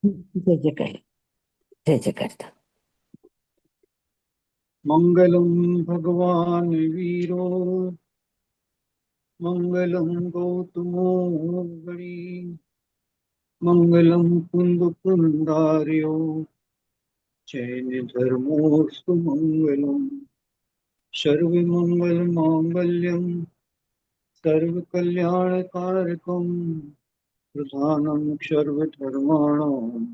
जय जयकार। जय जयकार। मंगलम भगवान वीरो मंगलम गौतमो गणी मंगलम कुंद कुंदार्यो जैन धर्मोस्तु मंगलम सर्व मंगल मांगल्यम सर्व कल्याण कारकम प्रधानम सर्व धर्माणाम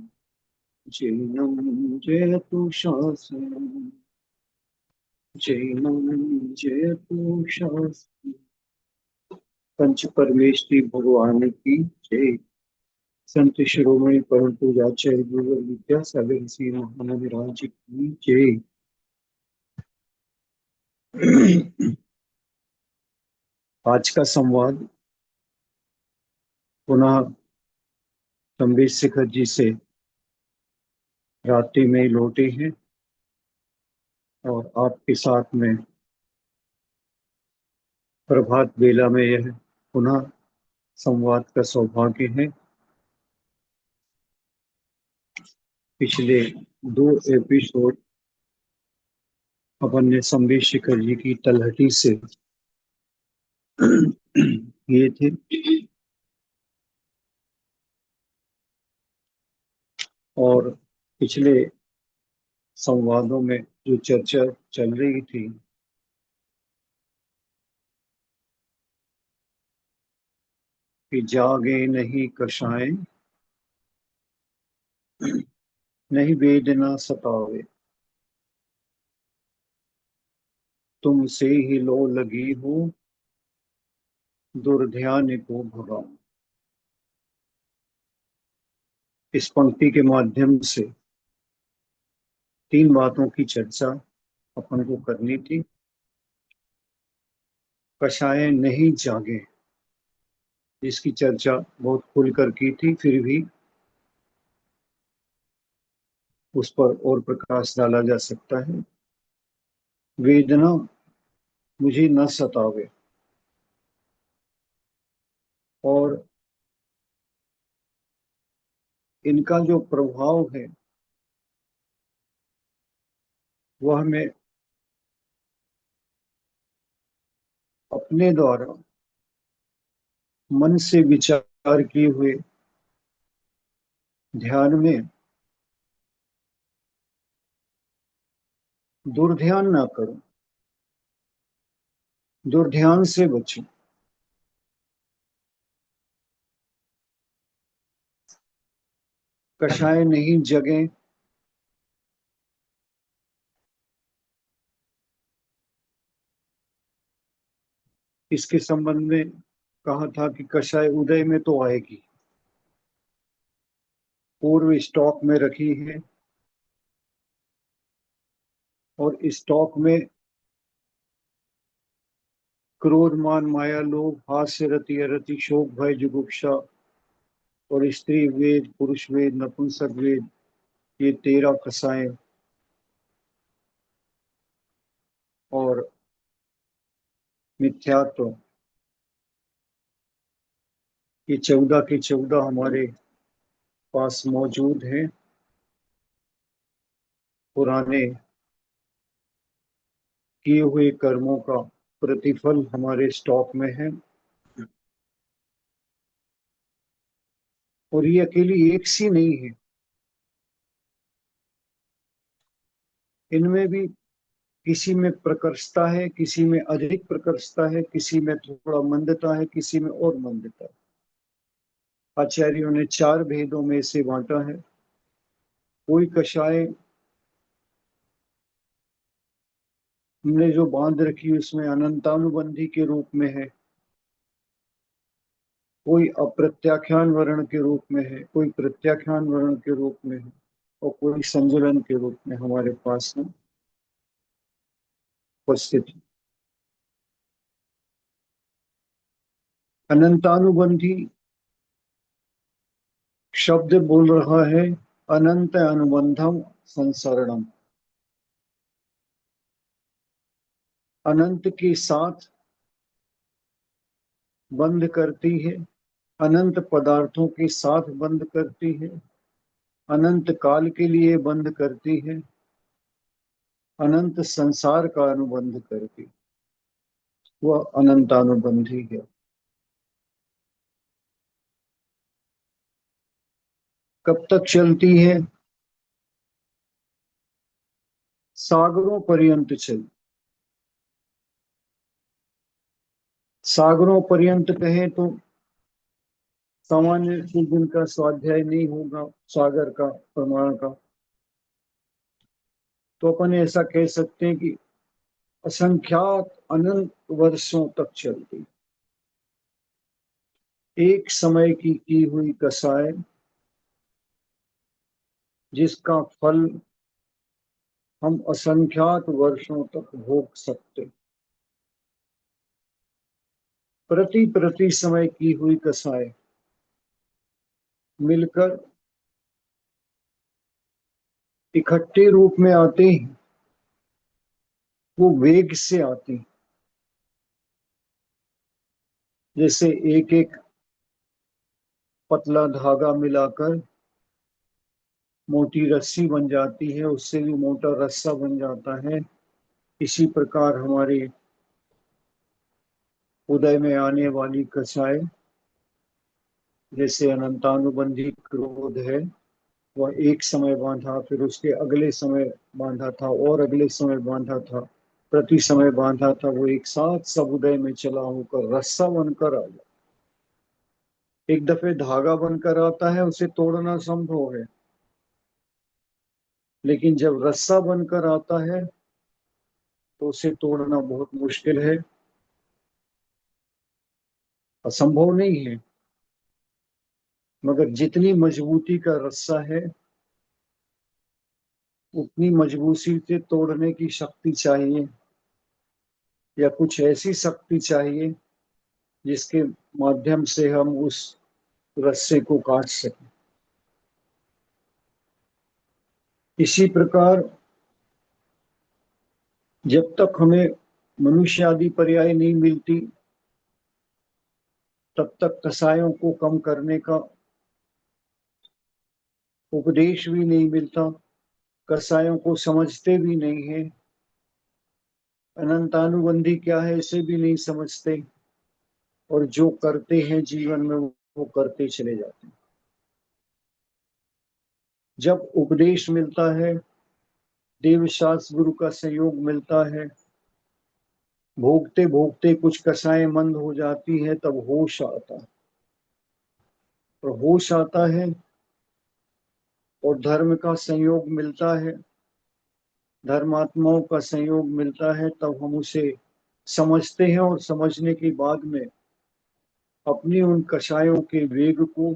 जैनम जयतु शासनम जैनम जयतु शासनम। पंच परमेष्टि भगवान की जय। संत शिरोमणि परम पूज्याचार्य गुरुवर विद्यासागर श्री महाराज की जय। आज का संवाद पुनः तंबीर शिखर जी से रात्रि में लौटे हैं और आपके साथ में प्रभात बेला में यह पुनः संवाद का सौभाग्य है। पिछले दो एपिसोड अपन ने तंबीर शिखर जी की तलहटी से किए थे और पिछले संवादों में जो चर्चा चल रही थी कि जागे नहीं कषाय नहीं वेदना सतावे तुमसे ही लो लगी हो दुर्ध्यान को भगाओ। इस पंक्ति के माध्यम से तीन बातों की चर्चा अपन को करनी थी। कषाय नहीं जागे, जिसकी चर्चा बहुत खुलकर की थी, फिर भी उस पर और प्रकाश डाला जा सकता है। वेदना मुझे न सतावे, और इनका जो प्रभाव है वह मैं अपने द्वारा मन से विचार किए हुए ध्यान में दुर्ध्यान ना करूं, दुर्ध्यान से बचूं। कषाय नहीं जगे, इसके संबंध में कहा था कि कषाय उदय में तो आएगी, पूर्व स्टॉक में रखी है और स्टॉक में क्रोध मान माया लोभ हास्य रति अरति शोक भय जुगुप्सा और स्त्री वेद पुरुष वेद नपुंसक वेद, ये 13 कषाय और मिथ्यात्व, ये 14 के 14 हमारे पास मौजूद हैं। पुराने किए हुए कर्मों का प्रतिफल हमारे स्टॉक में है और ये अकेली एक सी नहीं है, इनमें भी किसी में प्रकर्षता है, किसी में अधिक प्रकर्षता है, किसी में थोड़ा मंदता है, किसी में और मंदता है। आचार्यों ने 4 भेदों में इसे बांटा है। कोई कषाय हमने जो बांध रखी उसमें अनंतानुबंधी के रूप में है, कोई अप्रत्याख्यान वर्ण के रूप में है, कोई प्रत्याख्यान वर्ण के रूप में है और कोई संजुलन के रूप में हमारे पास में उपस्थित है। अनंतानुबंधी शब्द बोल रहा है अनंत अनुबंधम संसरणम, अनंत के साथ बंध करती है, अनंत पदार्थों के साथ बंध करती है, अनंत काल के लिए बंध करती है, अनंत संसार का अनुबंध करती, वह अनंतानुबंधी है। कब तक चलती है? सागरों पर्यंत चल, सागरों पर्यंत कहें तो सामान्य कुछ दिन का स्वाध्याय नहीं होगा सागर का, प्रमाण का, तो अपन ऐसा कह सकते हैं कि असंख्यात अनंत वर्षों तक चलती, एक समय की हुई कसाय जिसका फल हम असंख्यात वर्षों तक भोग सकते, प्रति प्रति समय की हुई कसाय मिलकर इकट्ठे रूप में आते हैं, वो वेग से आती, जैसे एक एक पतला धागा मिलाकर मोटी रस्सी बन जाती है, उससे भी मोटा रस्सा बन जाता है। इसी प्रकार हमारे उदय में आने वाली कसाय, जैसे अनंतानुबंधी क्रोध है, वह एक समय बांधा, फिर उसके अगले समय बांधा था और अगले समय बांधा था, प्रति समय बांधा था, वो एक साथ सब उदय में चला होकर रस्सा बनकर आ जाता। एक दफे धागा बनकर आता है, उसे तोड़ना संभव है, लेकिन जब रस्सा बनकर आता है तो उसे तोड़ना बहुत मुश्किल है, असंभव नहीं है। मगर जितनी मजबूती का रस्सा है उतनी मजबूती से तोड़ने की शक्ति चाहिए, या कुछ ऐसी शक्ति चाहिए जिसके माध्यम से हम उस रस्से को काट सकें। इसी प्रकार जब तक हमें मनुष्य आदि पर्याय नहीं मिलती, तब तक कसायों को कम करने का उपदेश भी नहीं मिलता, कसायों को समझते भी नहीं है, अनंतानुबंधी क्या है इसे भी नहीं समझते, और जो करते हैं जीवन में वो करते चले जाते हैं। जब उपदेश मिलता है, देव शास्त्र गुरु का सहयोग मिलता है, भोगते भोगते कुछ कसाएं मंद हो जाती है, तब होश आता है, और होश आता है और धर्म का संयोग मिलता है, धर्मात्माओं का संयोग मिलता है, तब हम उसे समझते हैं और समझने के बाद में अपनी उन कषायों के वेग को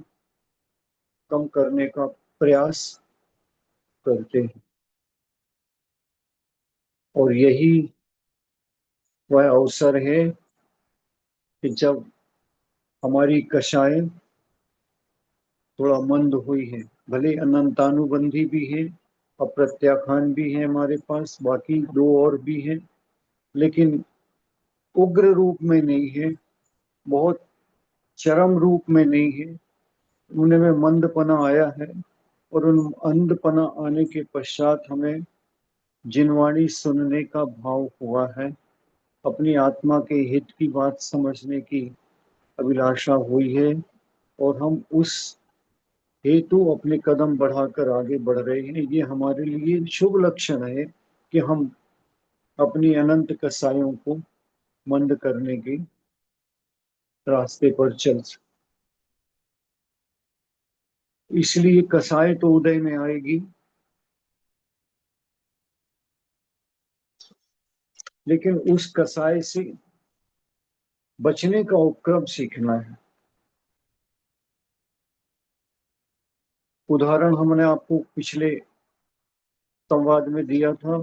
कम करने का प्रयास करते हैं। और यही वह अवसर है कि जब हमारी कषाएं थोड़ा मंद हुई है, भले अनंतानुबंधी भी है, अप्रत्याखान भी है हमारे पास, बाकी दो और भी हैं, लेकिन उग्र रूप में नहीं है, बहुत चरम रूप में नहीं है, उनमें मंदपना आया है। और उन अंधपना आने के पश्चात हमें जिनवाणी सुनने का भाव हुआ है, अपनी आत्मा के हित की बात समझने की अभिलाषा हुई है, और हम उस हेतु अपने कदम बढ़ाकर आगे बढ़ रहे हैं। ये हमारे लिए शुभ लक्षण है कि हम अपनी अनंत कसायों को मंद करने के रास्ते पर चल सकते। इसलिए कसाय तो उदय में आएगी, लेकिन उस कसाय से बचने का उपक्रम सीखना है। उदाहरण हमने आपको पिछले संवाद में दिया था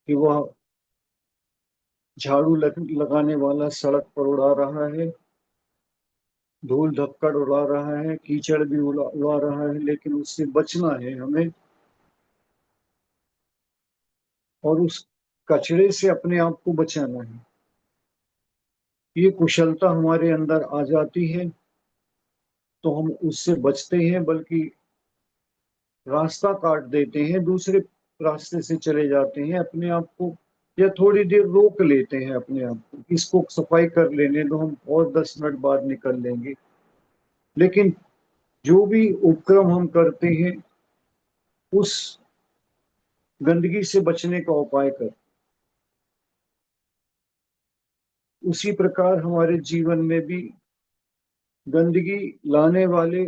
कि वह झाड़ू लगाने वाला सड़क पर उड़ा रहा है, धूल धक्कड़ उड़ा रहा है, कीचड़ भी उड़ा रहा है, लेकिन उससे बचना है हमें, और उस कचरे से अपने आप को बचाना है। ये कुशलता हमारे अंदर आ जाती है तो हम उससे बचते हैं, बल्कि रास्ता काट देते हैं, दूसरे रास्ते से चले जाते हैं अपने आप को, या थोड़ी देर रोक लेते हैं अपने आप को, इसको सफाई कर लेने दो, हम और 10 मिनट बाद निकल लेंगे। लेकिन जो भी उपक्रम हम करते हैं उस गंदगी से बचने का उपाय कर, उसी प्रकार हमारे जीवन में भी गंदगी लाने वाले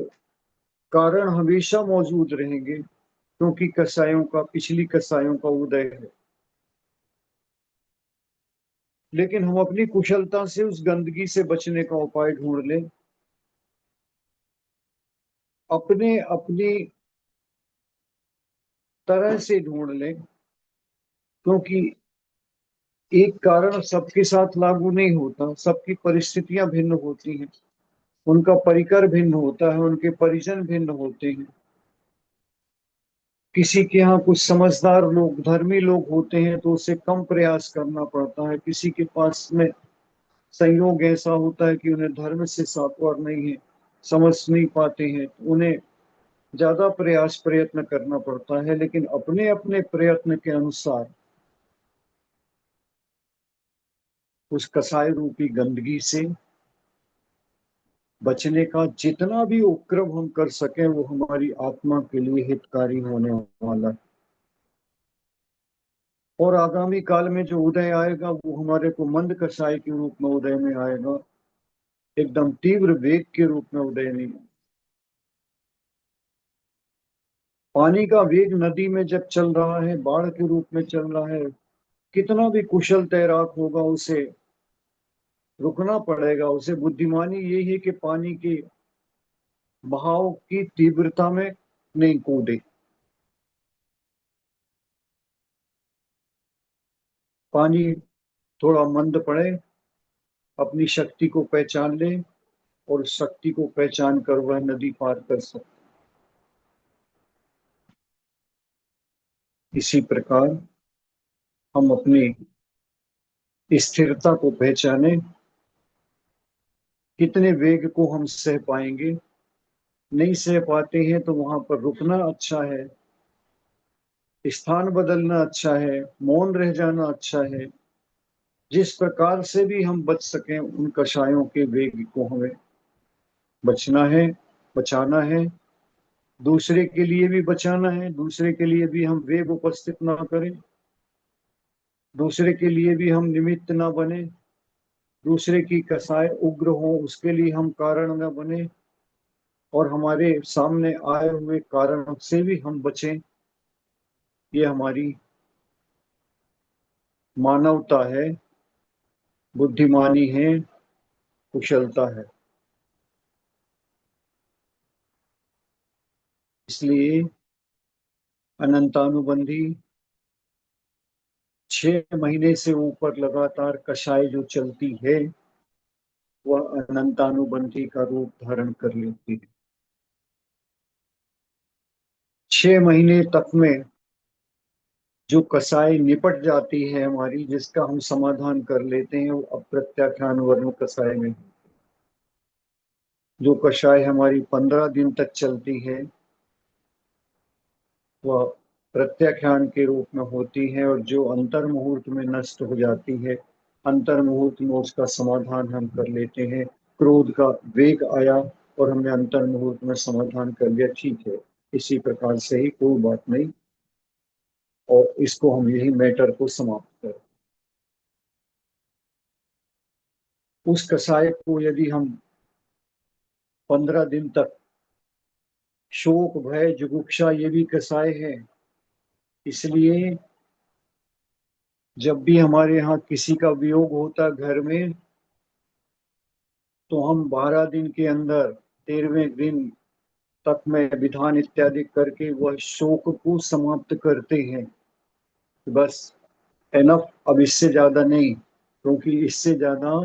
कारण हमेशा मौजूद रहेंगे, क्योंकि कसायों का, पिछली कसायों का उदय है। लेकिन हम अपनी कुशलता से उस गंदगी से बचने का उपाय ढूंढ लें, अपने अपनी तरह से ढूंढ लें, क्योंकि एक कारण सबके साथ लागू नहीं होता, सबकी परिस्थितियां भिन्न होती हैं, उनका परिकर भिन्न होता है, उनके परिजन भिन्न होते हैं। किसी के यहाँ कुछ समझदार लोग, धर्मी लोग होते हैं तो उसे कम प्रयास करना पड़ता है, किसी के पास में संयोग ऐसा होता है कि उन्हें धर्म से सात्वर नहीं है, समझ नहीं पाते हैं, तो उन्हें ज्यादा प्रयत्न करना पड़ता है। लेकिन अपने अपने प्रयत्न के अनुसार उस कसाई रूपी गंदगी से बचने का जितना भी उपक्रम हम कर सकें वो हमारी आत्मा के लिए हितकारी होने वाला है। और आगामी काल में जो उदय आएगा वो हमारे को मंद कसाई के रूप में उदय में आएगा, एकदम तीव्र वेग के रूप में उदय नहीं। पानी का वेग नदी में जब चल रहा है, बाढ़ के रूप में चल रहा है, कितना भी कुशल तैराक होगा उसे रुकना पड़ेगा। उसे बुद्धिमानी यही है कि पानी के बहाव की तीव्रता में नहीं कूदे, पानी थोड़ा मंद पड़े, अपनी शक्ति को पहचान ले और उस शक्ति को पहचान कर वह नदी पार कर सके। इसी प्रकार हम अपनी स्थिरता को पहचाने, कितने वेग को हम सह पाएंगे, नहीं सह पाते हैं तो वहां पर रुकना अच्छा है, स्थान बदलना अच्छा है, मौन रह जाना अच्छा है। जिस प्रकार से भी हम बच सकें उन कषायों के वेग को हमें बचना है, बचाना है, दूसरे के लिए भी बचाना है, दूसरे के लिए भी हम वेग उपस्थित ना करें, दूसरे के लिए भी हम निमित्त ना बने, दूसरे की कसाय उग्र हो उसके लिए हम कारण न बने, और हमारे सामने आए हुए कारण से भी हम बचें। ये हमारी मानवता है, बुद्धिमानी है, कुशलता है। इसलिए अनंतानुबंधी 6 महीने से ऊपर लगातार कषाय जो चलती है वह अनंतानुबंधी का रूप धारण कर लेती है। 6 महीने तक में जो कसाई निपट जाती है हमारी, जिसका हम समाधान कर लेते हैं, वो अप्रत्याख्यान वर्ण कसाय में। जो कषाय हमारी 15 दिन तक चलती है वह प्रत्याख्यान के रूप में होती है, और जो अंतर मुहूर्त में नष्ट हो जाती है, अंतर मुहूर्त में उसका समाधान हम कर लेते हैं। क्रोध का वेग आया और हमने अंतर मुहूर्त में समाधान कर लिया, ठीक है, इसी प्रकार से ही, कोई बात नहीं, और इसको हम यही मैटर को समाप्त करें। उस कसाय को यदि हम 15 दिन तक, शोक भय जुगुप्सा ये भी कसाय है, इसलिए जब भी हमारे यहाँ किसी का वियोग होता घर में तो हम 12 दिन के अंदर 13वें दिन तक में विधान इत्यादि करके वह शोक को समाप्त करते हैं। बस एनफ, अब इससे ज्यादा नहीं, क्योंकि इससे ज्यादा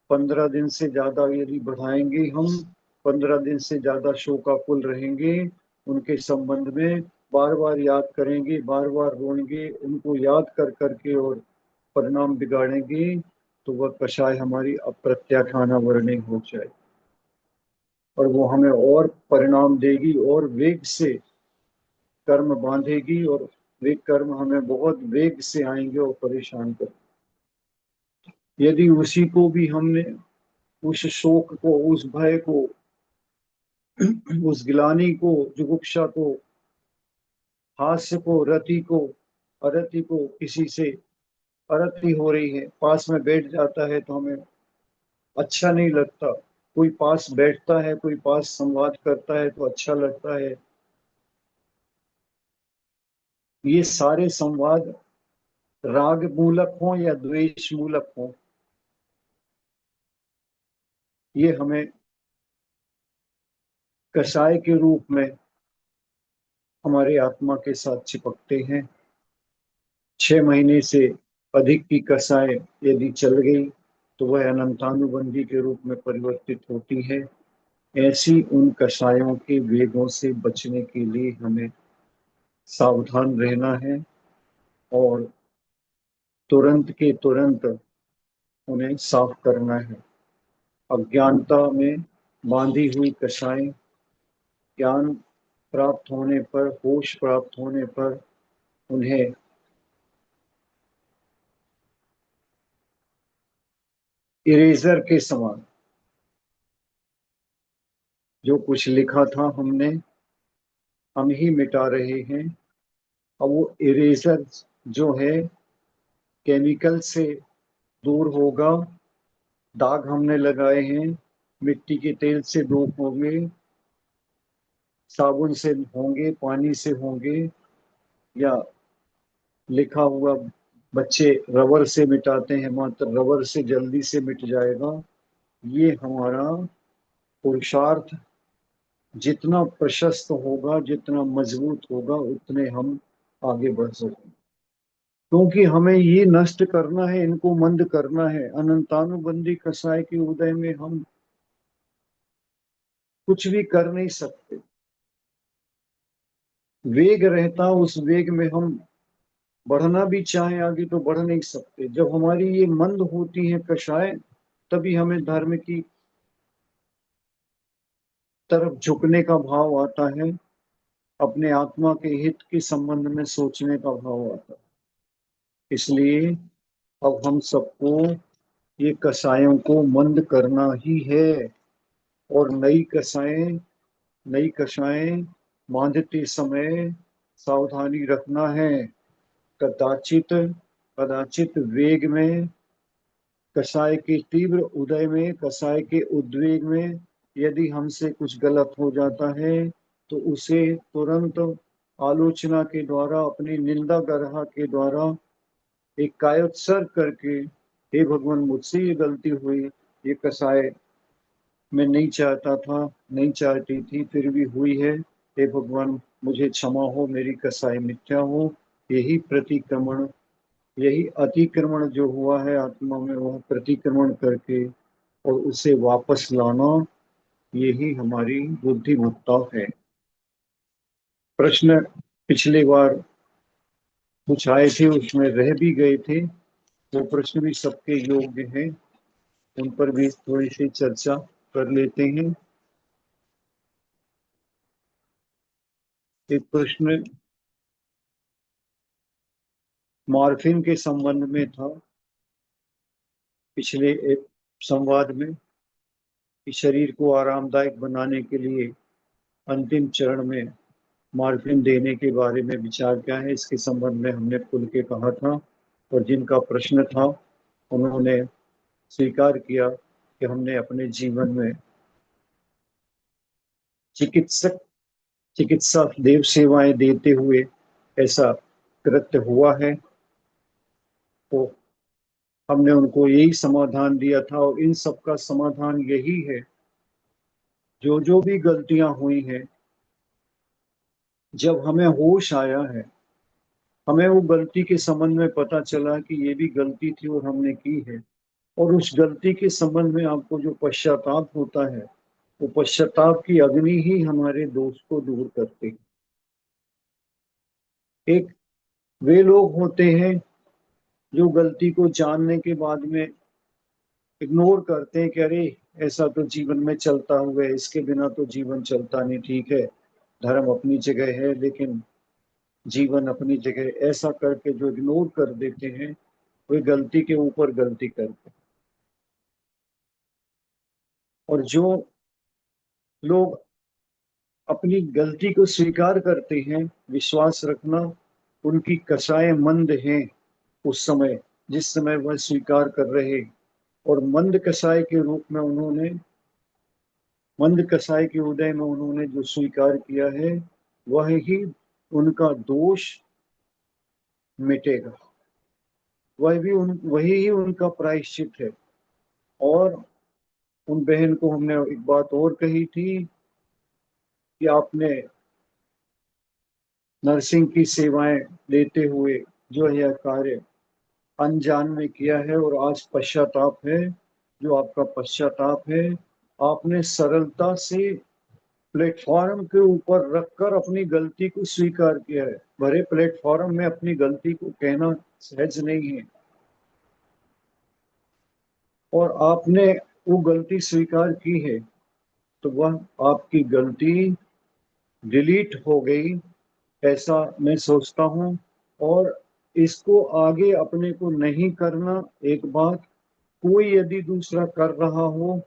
15 दिन से ज्यादा यदि बढ़ाएंगे हम, 15 दिन से ज्यादा शोकाकुल रहेंगे उनके संबंध में, बार बार याद करेंगे, बार बार रोएंगे उनको याद कर करके और परिणाम बिगाड़ेंगे, तो वह कषाय हमारी अप्रत्याख्याना वर्णी हो जाए और वो हमें और परिणाम देगी और वेग से कर्म बांधेगी और वे कर्म हमें बहुत वेग से आएंगे और परेशान कर। यदि उसी को भी हमने, उस शोक को, उस भय को, उस गिलानी को, जुगुप्सा को, हास्य को, रति को, अरति को, किसी से अरति हो रही है, पास में बैठ जाता है तो हमें अच्छा नहीं लगता। कोई पास बैठता है, कोई पास संवाद करता है तो अच्छा लगता है। ये सारे संवाद राग मूलक हो या द्वेष मूलक हो, ये हमें कषाय के रूप में हमारे आत्मा के साथ चिपकते हैं। 6 महीने से अधिक की कषाय यदि चल गई तो वह अनंतानुबंधी के रूप में परिवर्तित होती है। ऐसी उन कषायों के वेगों से बचने के लिए हमें सावधान रहना है और तुरंत के तुरंत उन्हें साफ करना है। अज्ञानता में बांधी हुई कषाय ज्ञान प्राप्त होने पर, होश प्राप्त होने पर उन्हें इरेजर के समान, जो कुछ लिखा था हमने, हम ही मिटा रहे हैं। अब वो इरेजर जो है केमिकल से दूर होगा। दाग हमने लगाए हैं, मिट्टी के तेल से दूर होंगे, साबुन से होंगे, पानी से होंगे, या लिखा हुआ बच्चे रबर से मिटाते हैं, मात्र रबर से जल्दी से मिट जाएगा। ये हमारा पुरुषार्थ जितना प्रशस्त होगा, जितना मजबूत होगा, उतने हम आगे बढ़ सकते, क्योंकि हमें ये नष्ट करना है, इनको मंद करना है। अनंतानुबंधी कसाय के उदय में हम कुछ भी कर नहीं सकते। वेग रहता, उस वेग में हम बढ़ना भी चाहें आगे तो बढ़ नहीं सकते। जब हमारी ये मंद होती है कषाय, तभी हमें धर्म की तरफ झुकने का भाव आता है, अपने आत्मा के हित के संबंध में सोचने का भाव आता है। इसलिए अब हम सबको ये कषायों को मंद करना ही है और नई कषायें बांधते समय सावधानी रखना है। कदाचित कदाचित वेग में, कषाय के तीव्र उदय में, कषाय के उद्वेग में यदि हमसे कुछ गलत हो जाता है तो उसे तुरंत आलोचना के द्वारा, अपनी निंदा गरहा के द्वारा एक कायोत्सर्ग करके, हे भगवान मुझसे ये गलती हुई, ये कषाय मैं नहीं चाहता था, नहीं चाहती थी, फिर भी हुई है, हे भगवान मुझे क्षमा हो, मेरी कषाय मिथ्या हो। यही प्रतिक्रमण, यही अतिक्रमण जो हुआ है आत्मा में, वह प्रतिक्रमण करके और उसे वापस लाना, यही हमारी बुद्धिमत्ता है। प्रश्न पिछले बार कुछ आए थे, उसमें रह भी गए थे, वो प्रश्न भी सबके योग्य हैं, उन पर भी थोड़ी सी चर्चा कर लेते हैं। एक प्रश्न मॉर्फिन के संबंध में था पिछले एक संवाद में, कि शरीर को आरामदायक बनाने के लिए अंतिम चरण में मॉर्फिन देने के बारे में विचार क्या है। इसके संबंध में हमने खुल के कहा था, और जिनका प्रश्न था उन्होंने स्वीकार किया कि हमने अपने जीवन में चिकित्सक चिकित्सा देव सेवाएं देते हुए ऐसा कृत्य हुआ है, तो हमने उनको यही समाधान दिया था। और इन सब का समाधान यही है, जो भी गलतियां हुई हैं, जब हमें होश आया है, हमें वो गलती के संबंध में पता चला कि ये भी गलती थी और हमने की है, और उस गलती के संबंध में आपको जो पश्चाताप होता है, वो पश्चाताप की अग्नि ही हमारे दोष को दूर करते हैं। एक वे लोग होते हैं जो गलती को जानने के बाद में इग्नोर करते हैं कि अरे ऐसा तो जीवन में चलता हुआ है, इसके बिना तो जीवन चलता नहीं, ठीक है धर्म अपनी जगह है, लेकिन जीवन अपनी जगह, ऐसा करके जो इग्नोर कर देते हैं वे गलती के ऊपर गलती करते हैं। और जो लोग अपनी गलती को स्वीकार करते हैं, विश्वास रखना उनकी कषाय मंद हैं उस समय, जिस समय वह स्वीकार कर रहे। और मंद कषाय के रूप में उन्होंने, मंद कसाई के उदय में उन्होंने जो स्वीकार किया है वह ही उनका दोष मिटेगा, वही ही उनका प्रायश्चित है। और उन बहन को हमने एक बात और कही थी कि आपने नर्सिंग की सेवाएं देते हुए जो यह कार्य अनजान में किया है और आज पश्चाताप है, जो आपका पश्चाताप है, आपने सरलता से प्लेटफॉर्म के ऊपर रखकर अपनी गलती को स्वीकार किया है। भरे प्लेटफॉर्म में अपनी गलती को कहना सहज नहीं है, और आपने वो गलती स्वीकार की है तो वह आपकी गलती डिलीट हो गई, ऐसा मैं सोचता हूँ। और इसको आगे अपने को नहीं करना। एक बात, कोई यदि दूसरा कर रहा हो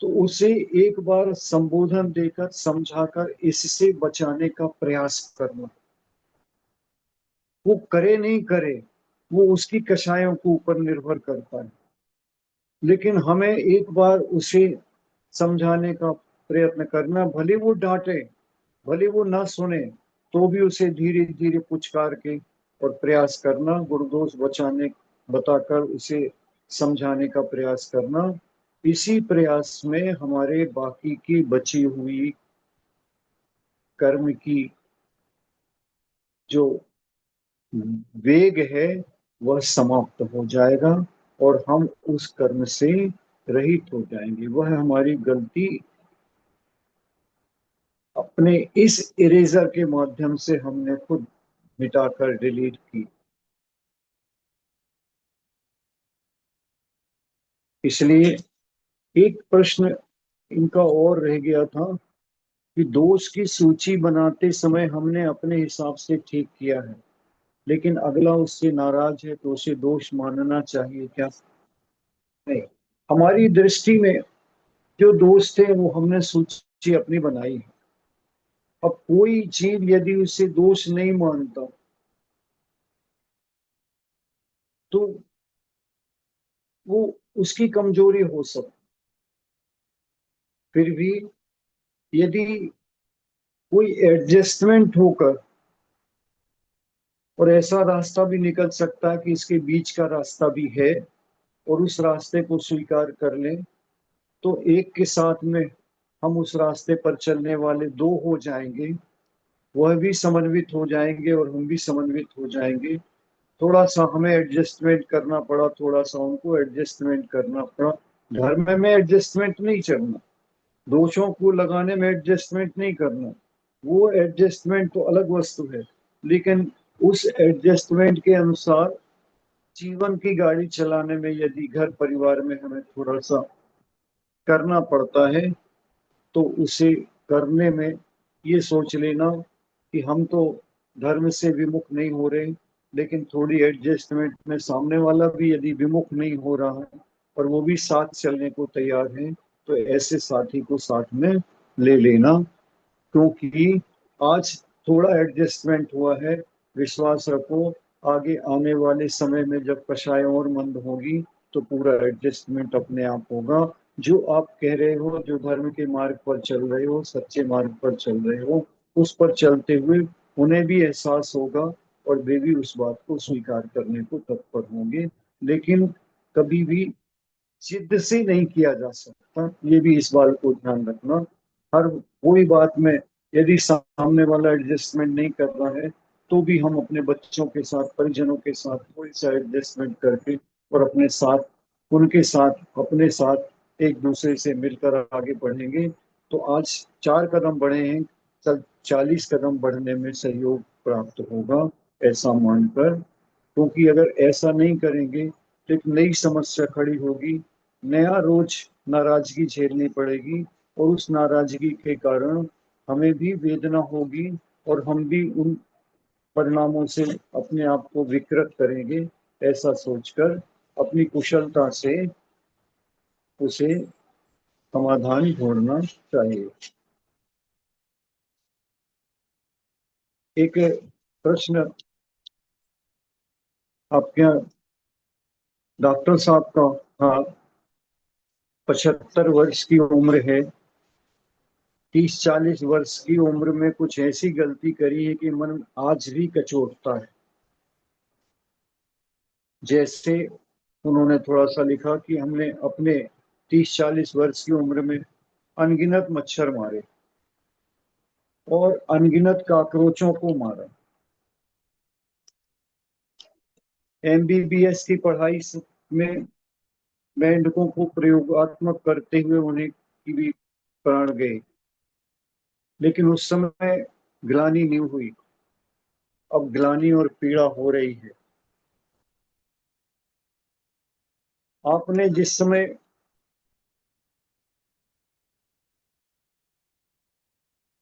तो उसे एक बार संबोधन देकर समझाकर इससे बचाने का प्रयास करना। वो करे नहीं करे वो उसकी कषायों के ऊपर निर्भर करता है, लेकिन हमें एक बार उसे समझाने का प्रयत्न करना। भले वो डांटे, भले वो ना सुने, तो भी उसे धीरे धीरे पुचकार के और प्रयास करना, गुरुदोष बताकर उसे समझाने का प्रयास करना। इसी प्रयास में हमारे बाकी की बची हुई कर्म की जो वेग है वह समाप्त हो जाएगा और हम उस कर्म से रहित हो जाएंगे। वह हमारी गलती अपने इस इरेजर के माध्यम से हमने खुद मिटाकर डिलीट की। इसलिए एक प्रश्न इनका और रह गया था कि दोष की सूची बनाते समय हमने अपने हिसाब से ठीक किया है, लेकिन अगला उससे नाराज है तो उसे दोष मानना चाहिए क्या? नहीं, हमारी दृष्टि में जो दोष थे वो हमने सूची अपनी बनाई है। अब कोई जीव यदि उसे दोष नहीं मानता तो वो उसकी कमजोरी हो सकती। फिर भी यदि कोई एडजस्टमेंट होकर, और ऐसा रास्ता भी निकल सकता है कि इसके बीच का रास्ता भी है, और उस रास्ते को स्वीकार कर लें तो एक के साथ में हम उस रास्ते पर चलने वाले दो हो जाएंगे। वह भी समन्वित हो जाएंगे और हम भी समन्वित हो जाएंगे। थोड़ा सा हमें एडजस्टमेंट करना पड़ा, थोड़ा सा उनको एडजस्टमेंट करना पड़ा। धर्म में एडजस्टमेंट नहीं करना, दोषों को लगाने में एडजस्टमेंट नहीं करना, वो एडजस्टमेंट तो अलग वस्तु है। लेकिन उस एडजस्टमेंट के अनुसार जीवन की गाड़ी चलाने में यदि घर परिवार में हमें थोड़ा सा करना पड़ता है तो उसे करने में ये सोच लेना कि हम तो धर्म से विमुख नहीं हो रहे, लेकिन थोड़ी एडजस्टमेंट में सामने वाला भी यदि विमुख नहीं हो रहा है और वो भी साथ चलने को तैयार है तो ऐसे साथी को साथ में ले लेना। क्योंकि आज थोड़ा एडजस्टमेंट हुआ है, विश्वास रखो आगे आने वाले समय में जब कषाय और मंद होगी तो पूरा एडजस्टमेंट अपने आप होगा। जो आप कह रहे हो, जो धर्म के मार्ग पर चल रहे हो, सच्चे मार्ग पर चल रहे हो, उस पर चलते हुए उन्हें भी एहसास होगा और वे भी उस बात को स्वीकार करने को तत्पर होंगे। लेकिन कभी भी जिद से नहीं किया जा सकता, ये भी इस बात को ध्यान रखना। हर कोई बात में यदि सामने वाला एडजस्टमेंट नहीं कर रहा है तो भी हम अपने बच्चों के साथ, परिजनों के साथ थोड़ी सा एडजस्टमेंट करके और अपने साथ, उनके साथ, अपने साथ एक दूसरे से मिलकर आगे बढ़ेंगे तो आज 4 कदम बढ़े हैं, कल 40 कदम बढ़ने में सहयोग प्राप्त होगा, ऐसा मानकर। क्योंकि अगर ऐसा नहीं करेंगे तो एक नई समस्या खड़ी होगी, नया रोज नाराजगी झेलनी पड़ेगी और उस नाराजगी के कारण हमें भी वेदना होगी और हम भी उन परिणामों से अपने आप को विकृत करेंगे, ऐसा सोचकर अपनी कुशलता से उसे समाधान ढूंढना चाहिए। एक प्रश्न आपके यहाँ डॉक्टर साहब का, हाँ, 75 वर्ष की उम्र है, 30-40 वर्ष की उम्र में कुछ ऐसी गलती करी है कि मन आज भी कचोटता है। जैसे उन्होंने थोड़ा सा लिखा कि हमने अपने 30-40 वर्ष की उम्र में अनगिनत मच्छर मारे और अनगिनत काकरोचों को मारा। एमबीबीएस की पढ़ाई में मेंढकों को प्रयोगात्मक करते हुए उन्हें की भी प्राण गए, लेकिन उस समय ग्लानि नहीं हुई। अब ग्लानि और पीड़ा हो रही है। आपने जिस समय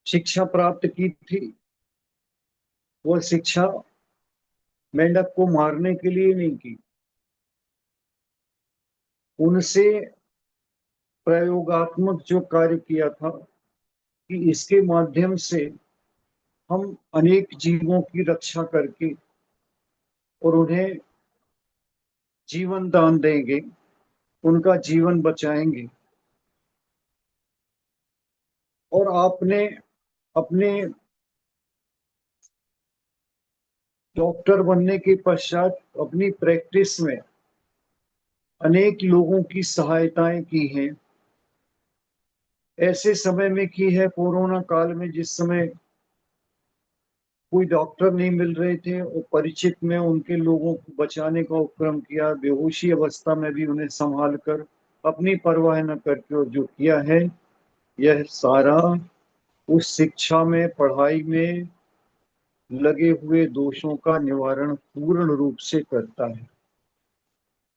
शिक्षा प्राप्त की थी, वह शिक्षा मेंढक को मारने के लिए नहीं की, उनसे प्रयोगात्मक जो कार्य किया था कि इसके माध्यम से हम अनेक जीवों की रक्षा करके और उन्हें जीवन दान देंगे, उनका जीवन बचाएंगे। और आपने अपने डॉक्टर बनने के पश्चात अपनी प्रैक्टिस में अनेक लोगों की सहायताएं की हैं। ऐसे समय में की है कोरोना काल में, जिस समय कोई डॉक्टर नहीं मिल रहे थे और परिचित में उनके लोगों को बचाने का उपक्रम किया, बेहोशी अवस्था में भी उन्हें संभाल कर अपनी परवाह न करके, और जो किया है यह सारा उस शिक्षा में, पढ़ाई में लगे हुए दोषों का निवारण पूर्ण रूप से करता है।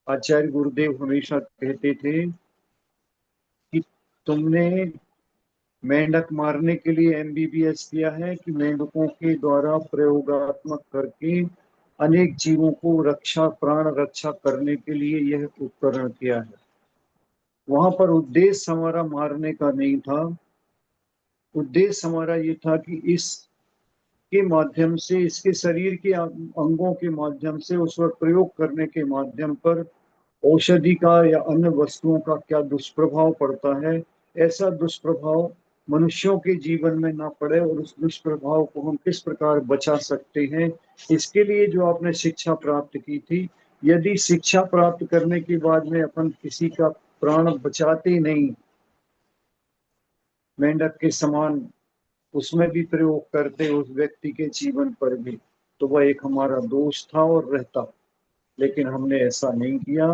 आचार्य गुरुदेव हमेशा कहते थे कि तुमने मेंढक मारने के लिए एमबीबीएस किया है कि मेंढकों के द्वारा प्रयोगात्मक करके अनेक जीवों को रक्षा, प्राण रक्षा करने के लिए यह उपकरण किया है। वहां पर उद्देश्य हमारा मारने का नहीं था। उद्देश्य हमारा ये था कि इस के माध्यम से, इसके शरीर के अंगों के माध्यम से उस पर प्रयोग करने के माध्यम पर औषधि का या अन्य वस्तुओं का क्या दुष्प्रभाव पड़ता है, ऐसा दुष्प्रभाव मनुष्यों के जीवन में ना पड़े और उस दुष्प्रभाव को हम किस प्रकार बचा सकते हैं, इसके लिए जो आपने शिक्षा प्राप्त की थी। यदि शिक्षा प्राप्त करने के बाद में अपन किसी का प्राण बचाते नहीं, मेंढक के समान उसमें भी प्रयोग करते उस व्यक्ति के जीवन पर भी, तो वह एक हमारा दोष था और रहता। लेकिन हमने ऐसा नहीं किया।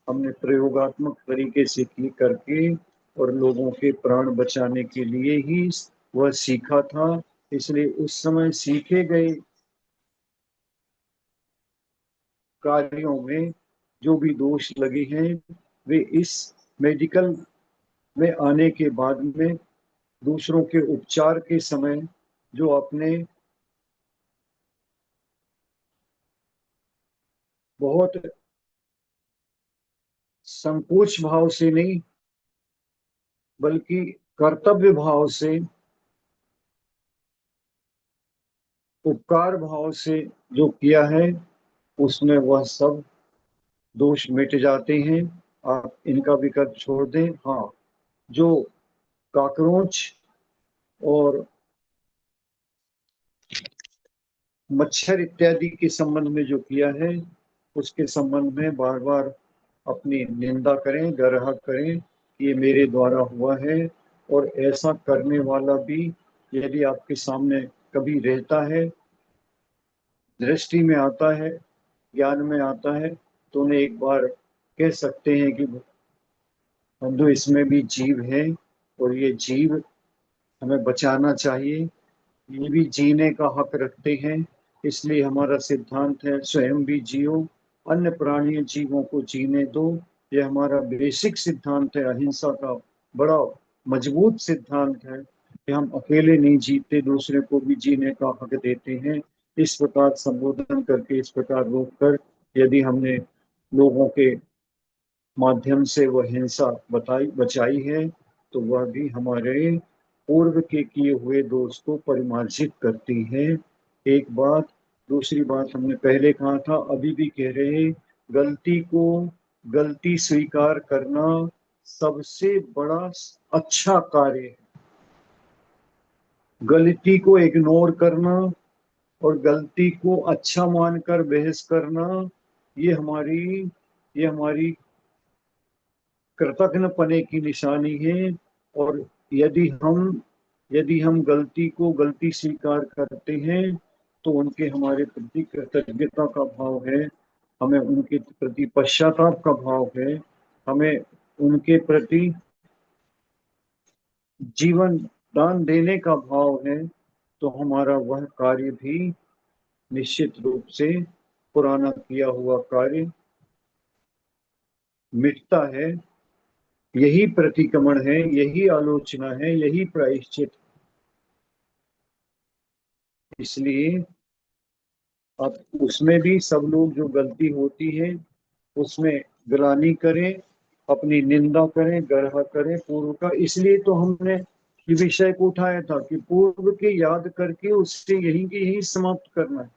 हमने प्रयोगात्मक तरीके से की करके और लोगों के प्राण बचाने के लिए ही वह सीखा था। इसलिए उस समय सीखे गए कार्यों में जो भी दोष लगे हैं, वे इस मेडिकल में आने के बाद में दूसरों के उपचार के समय जो अपने बहुत संकोच भाव से नहीं, बल्कि कर्तव्य भाव से, उपकार भाव से जो किया है, उसमें वह सब दोष मिट जाते हैं। आप इनका विकल्प छोड़ दें। हाँ, जो कॉकरोच और मच्छर इत्यादि के संबंध में जो किया है, उसके संबंध में बार बार अपनी निंदा करें, गर्ह करें कि ये मेरे द्वारा हुआ है। और ऐसा करने वाला भी यदि आपके सामने कभी रहता है, दृष्टि में आता है, ज्ञान में आता है, तो उन्हें एक बार कह सकते हैं कि बंधु, इसमें भी जीव है और ये जीव हमें बचाना चाहिए, ये भी जीने का हक रखते हैं। इसलिए हमारा सिद्धांत है स्वयं भी जियो, अन्य प्राणियों जीवों को जीने दो। ये हमारा बेसिक सिद्धांत है, अहिंसा का बड़ा मजबूत सिद्धांत है कि हम अकेले नहीं जीते, दूसरे को भी जीने का हक देते हैं। इस प्रकार संबोधन करके, इस प्रकार रोक कर यदि हमने लोगों के माध्यम से वह हिंसा बचाई है, तो वह भी हमारे पूर्व के किए हुए दोष को परिमार्जित करती है। एक बात। दूसरी बात हमने पहले कहा था, अभी भी कह रहे हैं, गलती स्वीकार करना सबसे बड़ा अच्छा कार्य है। गलती को इग्नोर करना और गलती को अच्छा मानकर बहस करना, ये हमारी कृतघ्नपने की निशानी है। और यदि हम यदि हम गलती स्वीकार करते हैं, तो उनके हमारे प्रति कृतज्ञता का भाव है, हमें उनके प्रति पश्चाताप का भाव है, हमें उनके प्रति जीवन दान देने का भाव है, तो हमारा वह कार्य भी निश्चित रूप से पुराना किया हुआ कार्य मिटता है। यही प्रतिक्रमण है, यही आलोचना है, यही प्रायश्चित। इसलिए अब उसमें भी सब लोग जो गलती होती है उसमें ग्लानि करें, अपनी निंदा करें, गर्ह करें पूर्व का। इसलिए तो हमने ये विषय को उठाया था कि पूर्व के याद करके उससे यहीं के यहीं समाप्त करना है।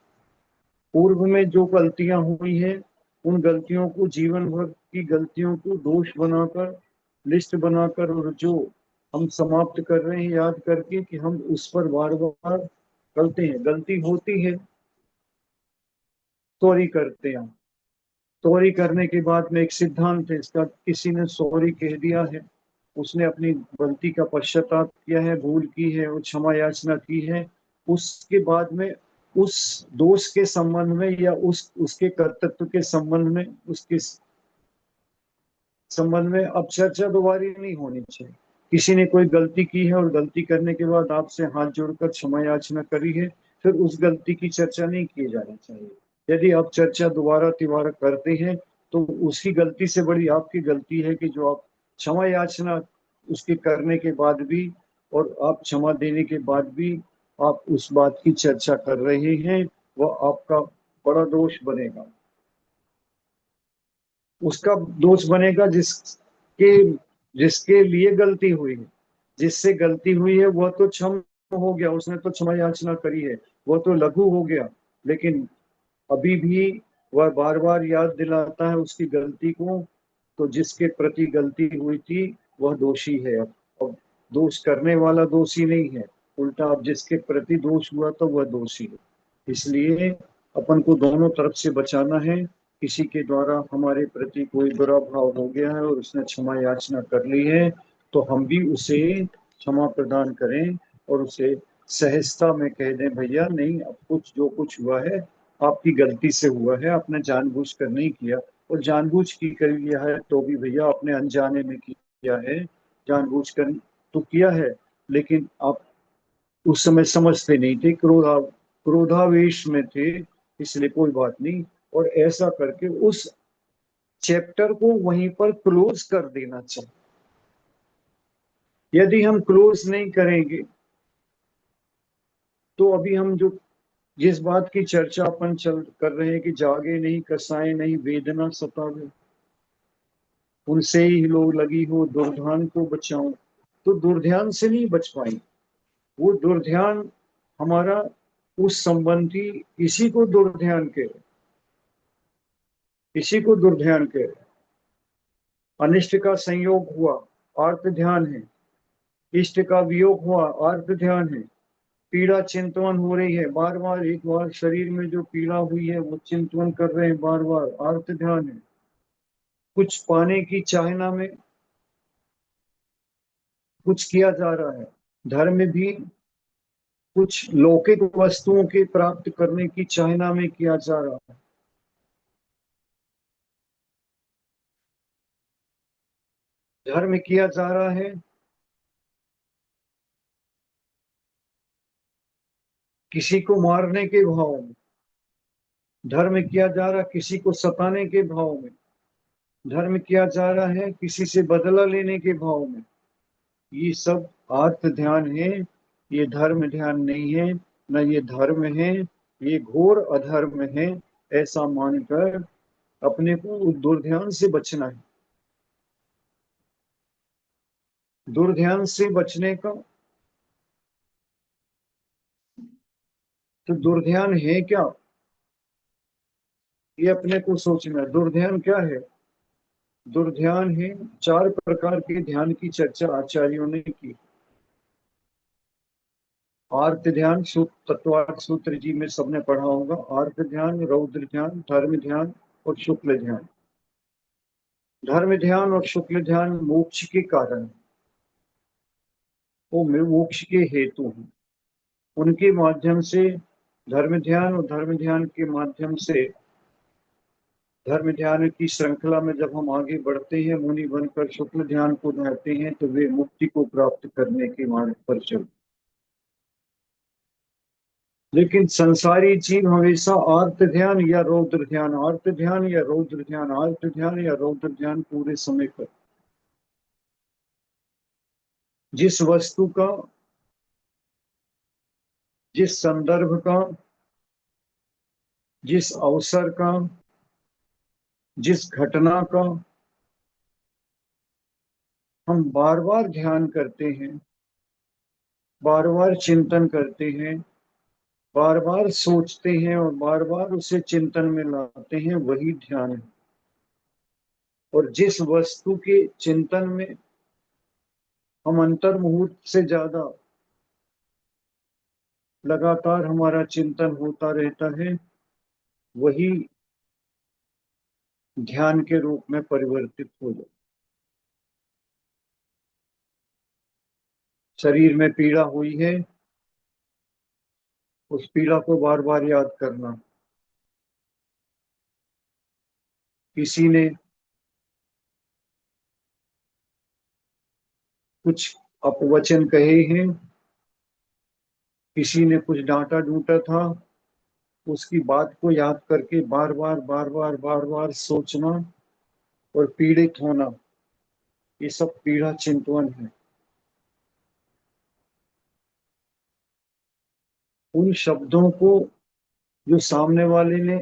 पूर्व में जो गलतियां हुई हैं, उन गलतियों को, जीवन भर की गलतियों को दोष बनाकर, लिस्ट बनाकर, और जो हम समाप्त कर रहे हैं याद करके कि हम उस पर बार बार गलते हैं, गलती होती है, सॉरी करते हैं। सॉरी करने के बाद में एक सिद्धांत है इसका, किसी ने सॉरी कह दिया है, उसने अपनी गलती का पश्चाताप किया है, भूल की है और क्षमा याचना की है, उसके बाद में उस दोष के संबंध में या उसके कर्तृत्व के संबंध में, उसके संबंध में अब चर्चा दोबारा नहीं होनी चाहिए। किसी ने कोई गलती की है और गलती करने के बाद आपसे हाथ जोड़कर क्षमा याचना करी है, फिर उस गलती की चर्चा नहीं की जानी चाहिए। यदि आप चर्चा दोबारा तिबारा करते हैं, तो उसकी गलती से बड़ी आपकी गलती है कि जो आप क्षमा याचना उसके करने के बाद भी और आप क्षमा देने के बाद भी आप उस बात की चर्चा कर रहे हैं, वह आपका बड़ा दोष बनेगा। उसका दोष बनेगा जिसके लिए गलती हुई है। जिससे गलती हुई है वह तो क्षम हो गया, उसने तो क्षमा याचना करी है, वह तो लघु हो गया। लेकिन अभी भी वह बार बार याद दिलाता है उसकी गलती को, तो जिसके प्रति गलती हुई थी वह दोषी है। अब दोष करने वाला दोषी नहीं है, उल्टा अब जिसके प्रति दोष हुआ तो वह दोषी है। इसलिए अपन को दोनों तरफ से बचाना है। किसी के द्वारा हमारे प्रति कोई बुरा भाव हो गया है और उसने क्षमा याचना कर ली है, तो हम भी उसे क्षमा प्रदान करें और उसे सहजता में कह दें, भैया नहीं, अब कुछ जो कुछ हुआ है आपकी गलती से हुआ है, आपने जानबूझ कर नहीं किया। और जानबूझ की कर लिया है तो भी भैया आपने अनजाने में किया है, जानबूझ कर तो किया है, लेकिन आप उस समय समझते नहीं थे, क्रोधावेश में थे, इसलिए कोई बात नहीं। और ऐसा करके उस चैप्टर को वहीं पर क्लोज कर देना चाहिए। यदि हम क्लोज नहीं करेंगे, तो अभी हम जो जिस बात की चर्चा अपन चल कर रहे हैं कि जागे नहीं कसाए नहीं वेदना सतावे, उनसे ही लोग लगी हो दुर्ध्यान को बचाओ, तो दुर्ध्यान से नहीं बच पाएंगे। वो दुर्ध्यान हमारा उस संबंधी इसी को दुर्ध्यान के इसी को दुर्ध्यान के अनिष्ट का संयोग हुआ, आर्त ध्यान है। इष्ट का वियोग हुआ, आर्त ध्यान है। पीड़ा चिंतवन हो रही है, बार बार एक बार शरीर में जो पीड़ा हुई है वो चिंतवन कर रहे हैं बार बार, आर्त ध्यान है। कुछ पाने की चाहना में कुछ किया जा रहा है। धर्म में भी कुछ लौकिक वस्तुओं के प्राप्त करने की चाहना में किया जा रहा है। धर्म किया जा रहा है किसी को मारने के भाव में, धर्म किया जा रहा है किसी को सताने के भाव में, धर्म किया जा रहा है किसी से बदला लेने के भाव में। ये सब आर्त ध्यान है, ये धर्म ध्यान नहीं है। न ये धर्म है, ये घोर अधर्म है, ऐसा मानकर अपने को दुर्ध्यान से बचना है। दुर्ध्यान से बचने का तो दुर्ध्यान है क्या, ये अपने को सोचना है। दुर्ध्यान क्या है? दुर्ध्यान है, चार प्रकार के ध्यान की चर्चा आचार्यों ने की। आर्त ध्यान, तत्वार्थ सूत्र जी में सबने पढ़ा होगा। आर्त ध्यान, रौद्र ध्यान, धर्म ध्यान और शुक्ल ध्यान। धर्म ध्यान और शुक्ल ध्यान मोक्ष के कारण, वो मोक्ष के हेतु हैं। उनके माध्यम से धर्म ध्यान और धर्म ध्यान के माध्यम से धर्म ध्यान की श्रृंखला में जब हम आगे बढ़ते हैं, मुनि बनकर शुक्ल ध्यान को ध्याते हैं, तो वे मुक्ति को प्राप्त करने के मार्ग पर चलते। लेकिन संसारी जीव हमेशा आर्त ध्यान या रौद्र ध्यान, आर्त ध्यान या रौद्र ध्यान, आर्त ध्यान या रौद्र ध्यान पूरे समय पर जिस वस्तु का, जिस संदर्भ का, जिस अवसर का, जिस घटना का हम बार बार ध्यान करते हैं, बार बार चिंतन करते हैं, बार बार सोचते हैं और बार बार उसे चिंतन में लाते हैं, वही ध्यान है। और जिस वस्तु के चिंतन में हम अंतर मुहूर्त से ज्यादा लगातार हमारा चिंतन होता रहता है, वही ध्यान के रूप में परिवर्तित हो जाए। शरीर में पीड़ा हुई है, उस पीड़ा को बार बार याद करना। किसी ने कुछ अपवचन कहे हैं, किसी ने कुछ डांटा डूटा था, उसकी बात को याद करके बार बार बार बार बार बार सोचना और पीड़ित होना, ये सब पीड़ा चिंतवन है। उन शब्दों को जो सामने वाले ने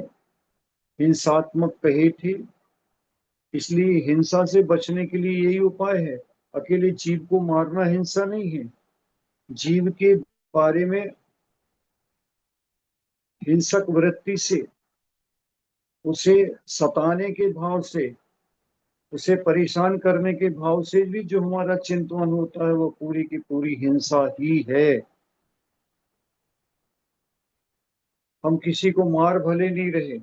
हिंसात्मक कहे थे, इसलिए हिंसा से बचने के लिए यही उपाय है। अकेले जीव को मारना हिंसा नहीं है। जीव के बारे में हिंसक वृत्ति से, उसे सताने के भाव से, उसे परेशान करने के भाव से भी जो हमारा चिंतन होता है, वो पूरी की पूरी हिंसा ही है। हम किसी को मार भले नहीं रहे,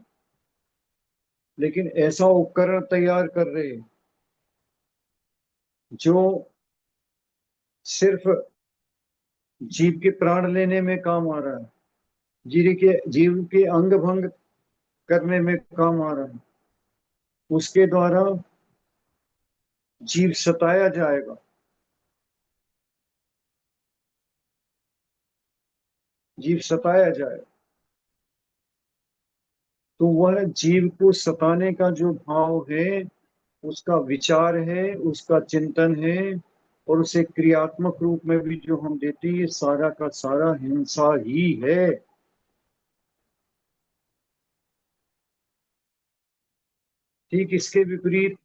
लेकिन ऐसा उपकरण तैयार कर रहे जो सिर्फ जीव के प्राण लेने में काम आ रहा है, जीव के अंग भंग करने में काम आ रहा है। उसके द्वारा जीव सताया जाएगा, जीव सताया जाएगा। तो वह जीव को सताने का जो भाव है, उसका विचार है, उसका चिंतन है, और उसे क्रियात्मक रूप में भी जो हम देते हैं, ये सारा का सारा हिंसा ही है। ठीक इसके विपरीत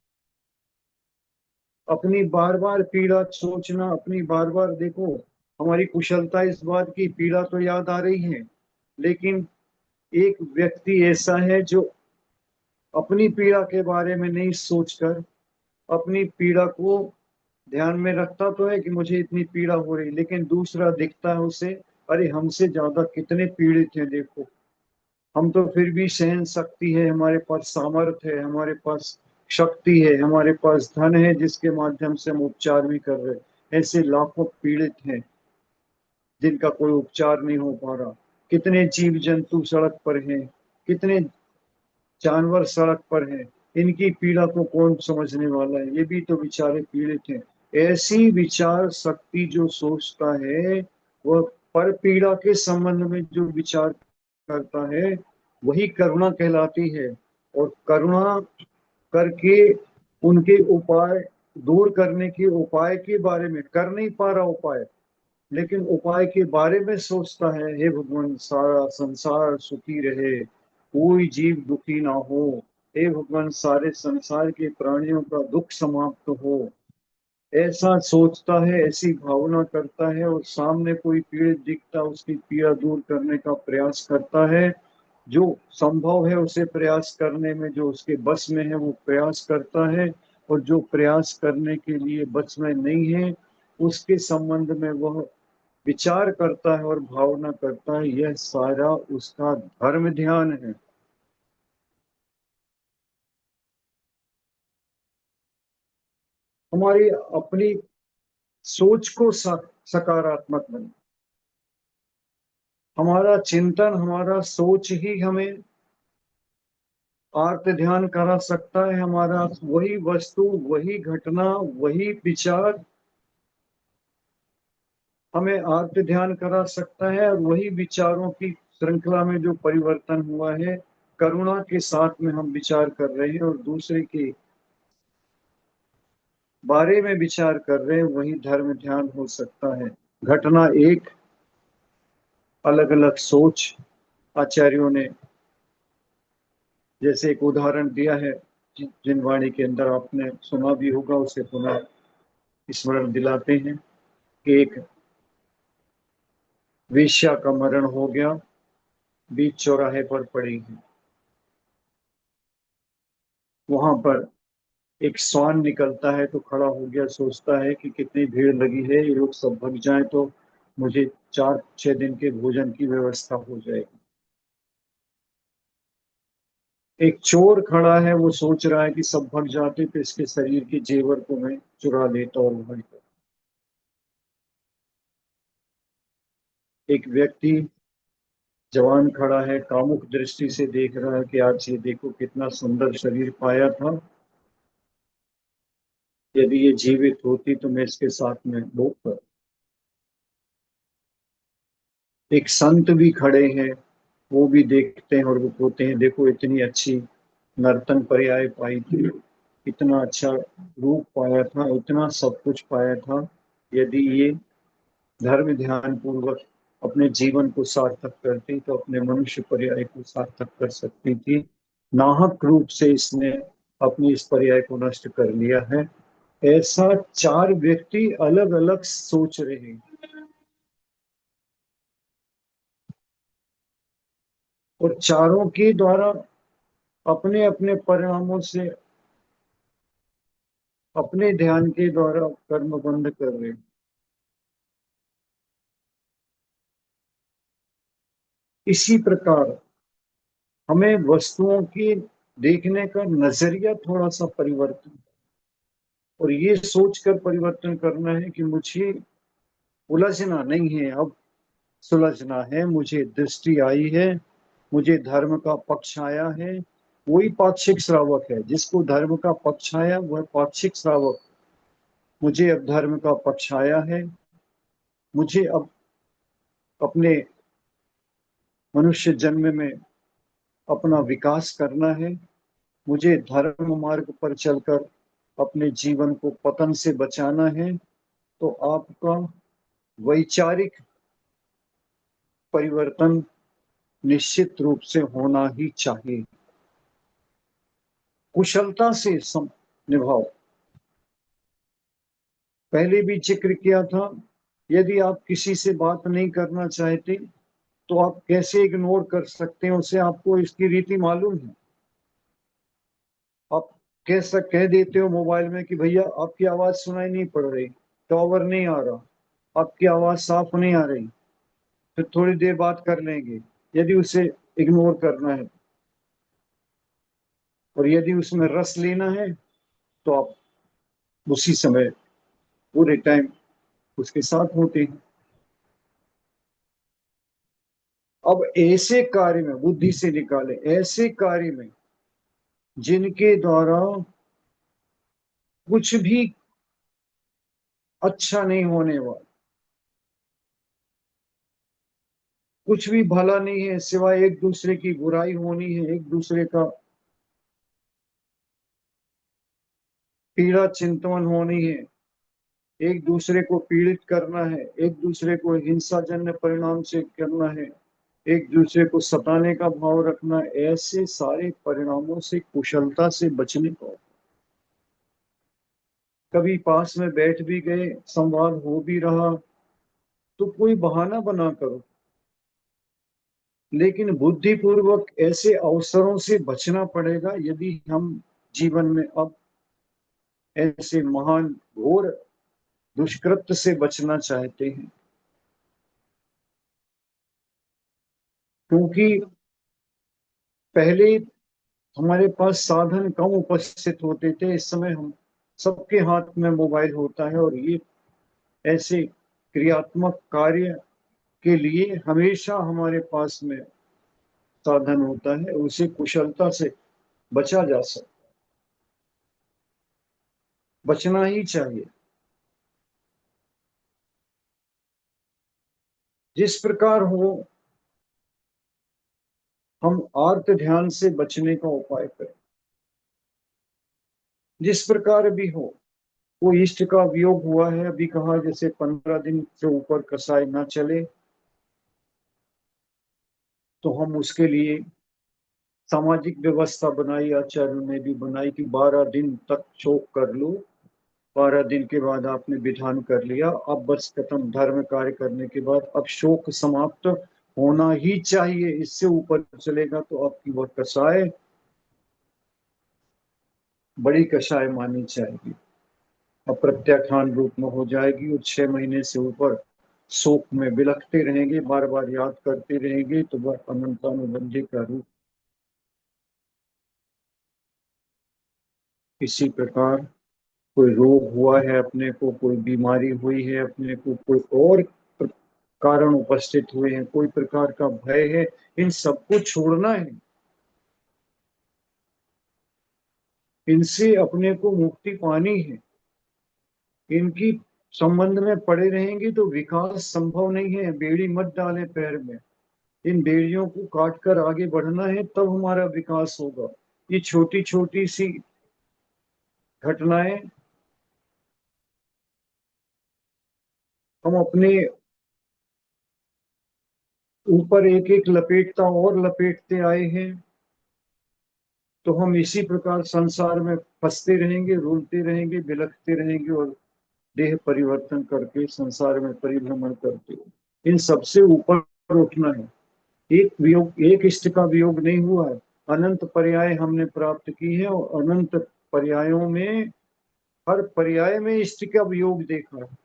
अपनी बार बार पीड़ा सोचना, अपनी बार बार देखो, हमारी कुशलता इस बात की, पीड़ा तो याद आ रही है, लेकिन एक व्यक्ति ऐसा है जो अपनी पीड़ा के बारे में नहीं सोचकर अपनी पीड़ा को ध्यान में रखता तो है कि मुझे इतनी पीड़ा हो रही, लेकिन दूसरा दिखता है उसे, अरे हमसे ज्यादा कितने पीड़ित हैं, देखो हम तो फिर भी सहन शक्ति है, हमारे पास सामर्थ्य है, हमारे पास शक्ति है, हमारे पास धन है, जिसके माध्यम से हम उपचार भी कर रहे हैं। ऐसे लाखों पीड़ित हैं जिनका कोई उपचार नहीं हो पा रहा। कितने जीव जंतु सड़क पर हैं, कितने जानवर सड़क पर हैं, इनकी पीड़ा को कौन समझने वाला है? ये भी तो बेचारे पीड़ित हैं। ऐसी विचार शक्ति जो सोचता है, वह पर पीड़ा के संबंध में जो विचार करता है, वही करुणा कहलाती है। और करुणा करके उनके उपाय दूर करने के उपाय के बारे में कर नहीं पा रहा उपाय, लेकिन उपाय के बारे में सोचता है, हे भगवान सारा संसार सुखी रहे, कोई जीव दुखी ना हो, हे भगवान सारे संसार के प्राणियों का दुख समाप्त हो, ऐसा सोचता है, ऐसी भावना करता है, और सामने कोई पीड़ित दिखता उसकी पीड़ा दूर करने का प्रयास करता है। जो संभव है उसे प्रयास करने में, जो उसके बस में है वो प्रयास करता है, और जो प्रयास करने के लिए बस में नहीं है उसके संबंध में वह विचार करता है और भावना करता है। यह सारा उसका धर्म ध्यान है। हमारी अपनी सोच को सकारात्मक बने, हमारा चिंतन, हमारा सोच ही हमें आर्त ध्यान करा सकता है। हमारा वही वस्तु, वही घटना, वही विचार हमें आर्त ध्यान करा सकता है, और वही विचारों की श्रृंखला में जो परिवर्तन हुआ है, करुणा के साथ में हम विचार कर रहे हैं और दूसरे के बारे में विचार कर रहे हैं, वही धर्म ध्यान हो सकता है। घटना एक, अलग अलग सोच। आचार्यों ने जैसे एक उदाहरण दिया है, जिन वाणी के अंदर आपने सुना भी होगा, उसे पुनः स्मरण दिलाते हैं कि एक वेश्या का मरण हो गया, बीच चौराहे पर पड़ी है। वहां पर एक श्वान निकलता है तो खड़ा हो गया, सोचता है कि कितनी भीड़ लगी है, ये लोग सब भग जाएं तो मुझे 4-6 दिन के भोजन की व्यवस्था हो जाएगी। एक चोर खड़ा है, वो सोच रहा है कि सब भग जाते तो इसके शरीर के जेवर को मैं चुरा लेता और वहां। एक व्यक्ति जवान खड़ा है, कामुक दृष्टि से देख रहा है कि आज ये देखो कितना सुंदर शरीर पाया था, यदि ये जीवित होती तो मैं इसके साथ में भोग कर। एक संत भी खड़े हैं, वो भी देखते हैं और वो कहते हैं, देखो इतनी अच्छी नर्तन पर्याय पाई थी, इतना अच्छा रूप पाया था, इतना सब कुछ पाया था, यदि ये धर्म ध्यान पूर्वक अपने जीवन को सार्थक करती तो अपने मनुष्य पर्याय को सार्थक कर सकती थी। नाहक रूप से इसने अपनी इस पर्याय को नष्ट कर लिया है। ऐसा चार व्यक्ति अलग अलग सोच रहे हैं, और चारों के द्वारा अपने अपने परिणामों से, अपने ध्यान के द्वारा कर्म बंद कर रहे हैं। इसी प्रकार हमें वस्तुओं की देखने का नजरिया थोड़ा सा परिवर्तन, और ये सोचकर परिवर्तन करना है कि मुझे उलझना नहीं है, अब सुलझना है। मुझे दृष्टि आई है, मुझे धर्म का पक्ष आया है। वही पाक्षिक श्रावक है, जिसको धर्म का पक्ष आया वह पाक्षिक श्रावक। मुझे अब धर्म का पक्ष आया है, मुझे अब अपने मनुष्य जन्म में अपना विकास करना है, मुझे धर्म मार्ग पर चलकर अपने जीवन को पतन से बचाना है। तो आपका वैचारिक परिवर्तन निश्चित रूप से होना ही चाहिए। कुशलता से निभाओ। पहले भी जिक्र किया था, यदि आप किसी से बात नहीं करना चाहते तो आप कैसे इग्नोर कर सकते हैं उसे, आपको इसकी रीति मालूम है। आप कैसा कह देते हो मोबाइल में कि भैया आपकी आवाज सुनाई नहीं पड़ रही, टावर नहीं आ रहा, आपकी आवाज साफ नहीं आ रही, फिर थोड़ी देर बात कर लेंगे। यदि उसे इग्नोर करना है और यदि उसमें रस लेना है तो आप उसी समय पूरे टाइम उसके साथ होते हैं। अब ऐसे कार्य में बुद्धि से निकाले, ऐसे कार्य में जिनके द्वारा कुछ भी अच्छा नहीं होने वाला, कुछ भी भला नहीं है सिवाय एक दूसरे की बुराई होनी है, एक दूसरे का पीड़ा चिंतन होनी है, एक दूसरे को पीड़ित करना है, एक दूसरे को हिंसाजन्य परिणाम से करना है, एक दूसरे को सताने का भाव रखना, ऐसे सारे परिणामों से कुशलता से बचने को। कभी पास में बैठ भी गए, संवाद हो भी रहा, तो कोई बहाना बना करो, लेकिन बुद्धिपूर्वक ऐसे अवसरों से बचना पड़ेगा यदि हम जीवन में अब ऐसे महान घोर दुष्कृत्य से बचना चाहते हैं। क्योंकि पहले हमारे पास साधन कम उपस्थित होते थे, इस समय हम सबके हाथ में मोबाइल होता है, और ये ऐसे क्रियात्मक कार्य के लिए हमेशा हमारे पास में साधन होता है, उसे कुशलता से बचा जा सकता, बचना ही चाहिए। जिस प्रकार हो, हम आर्त ध्यान से बचने का उपाय करें। जिस प्रकार भी हो, कोई इष्ट का वियोग हुआ है, अभी कहा जैसे 15 दिन से ऊपर कसाई ना चले, तो हम उसके लिए सामाजिक व्यवस्था बनाई, आचार्यों ने भी बनाई कि 12 दिन तक शोक कर लो। 12 दिन के बाद आपने विधान कर लिया, अब बस खत्म, धर्म कार्य करने के बाद अब शोक समाप्त होना ही चाहिए, इससे ऊपर चलेगा तो आपकी वह कसाय बड़ी कसाय मानी जाएगी, अप्रत्याख्यान रूप में हो जाएगी, और 6 महीने से ऊपर शोक में बिलखते रहेंगे, बार बार याद करते रहेंगे, तो वह अनंतानुबंधी का रूप। इसी प्रकार कोई रोग हुआ है अपने को, कोई बीमारी हुई है अपने को, कोई और कारण उपस्थित हुए हैं, कोई प्रकार का भय है, इन सबको छोड़ना है, इनसे अपने को मुक्ति पानी है। इनकी संबंध में पड़े रहेंगे तो विकास संभव नहीं है। बेड़ी मत डालें पैर में, इन बेड़ियों को काट कर आगे बढ़ना है, तब हमारा विकास होगा। ये छोटी छोटी सी घटनाएं हम अपने ऊपर एक एक लपेटता और लपेटते आए हैं, तो हम इसी प्रकार संसार में फंसते रहेंगे, रोलते रहेंगे, बिलखते रहेंगे, और देह परिवर्तन करके संसार में परिभ्रमण करते हो। इन सबसे ऊपर उठना है। एक वियोग, एक इष्ट का वियोग नहीं हुआ है, अनंत पर्याय हमने प्राप्त की है, और अनंत पर्यायों में हर पर्याय में इष्ट का वियोग देखा है।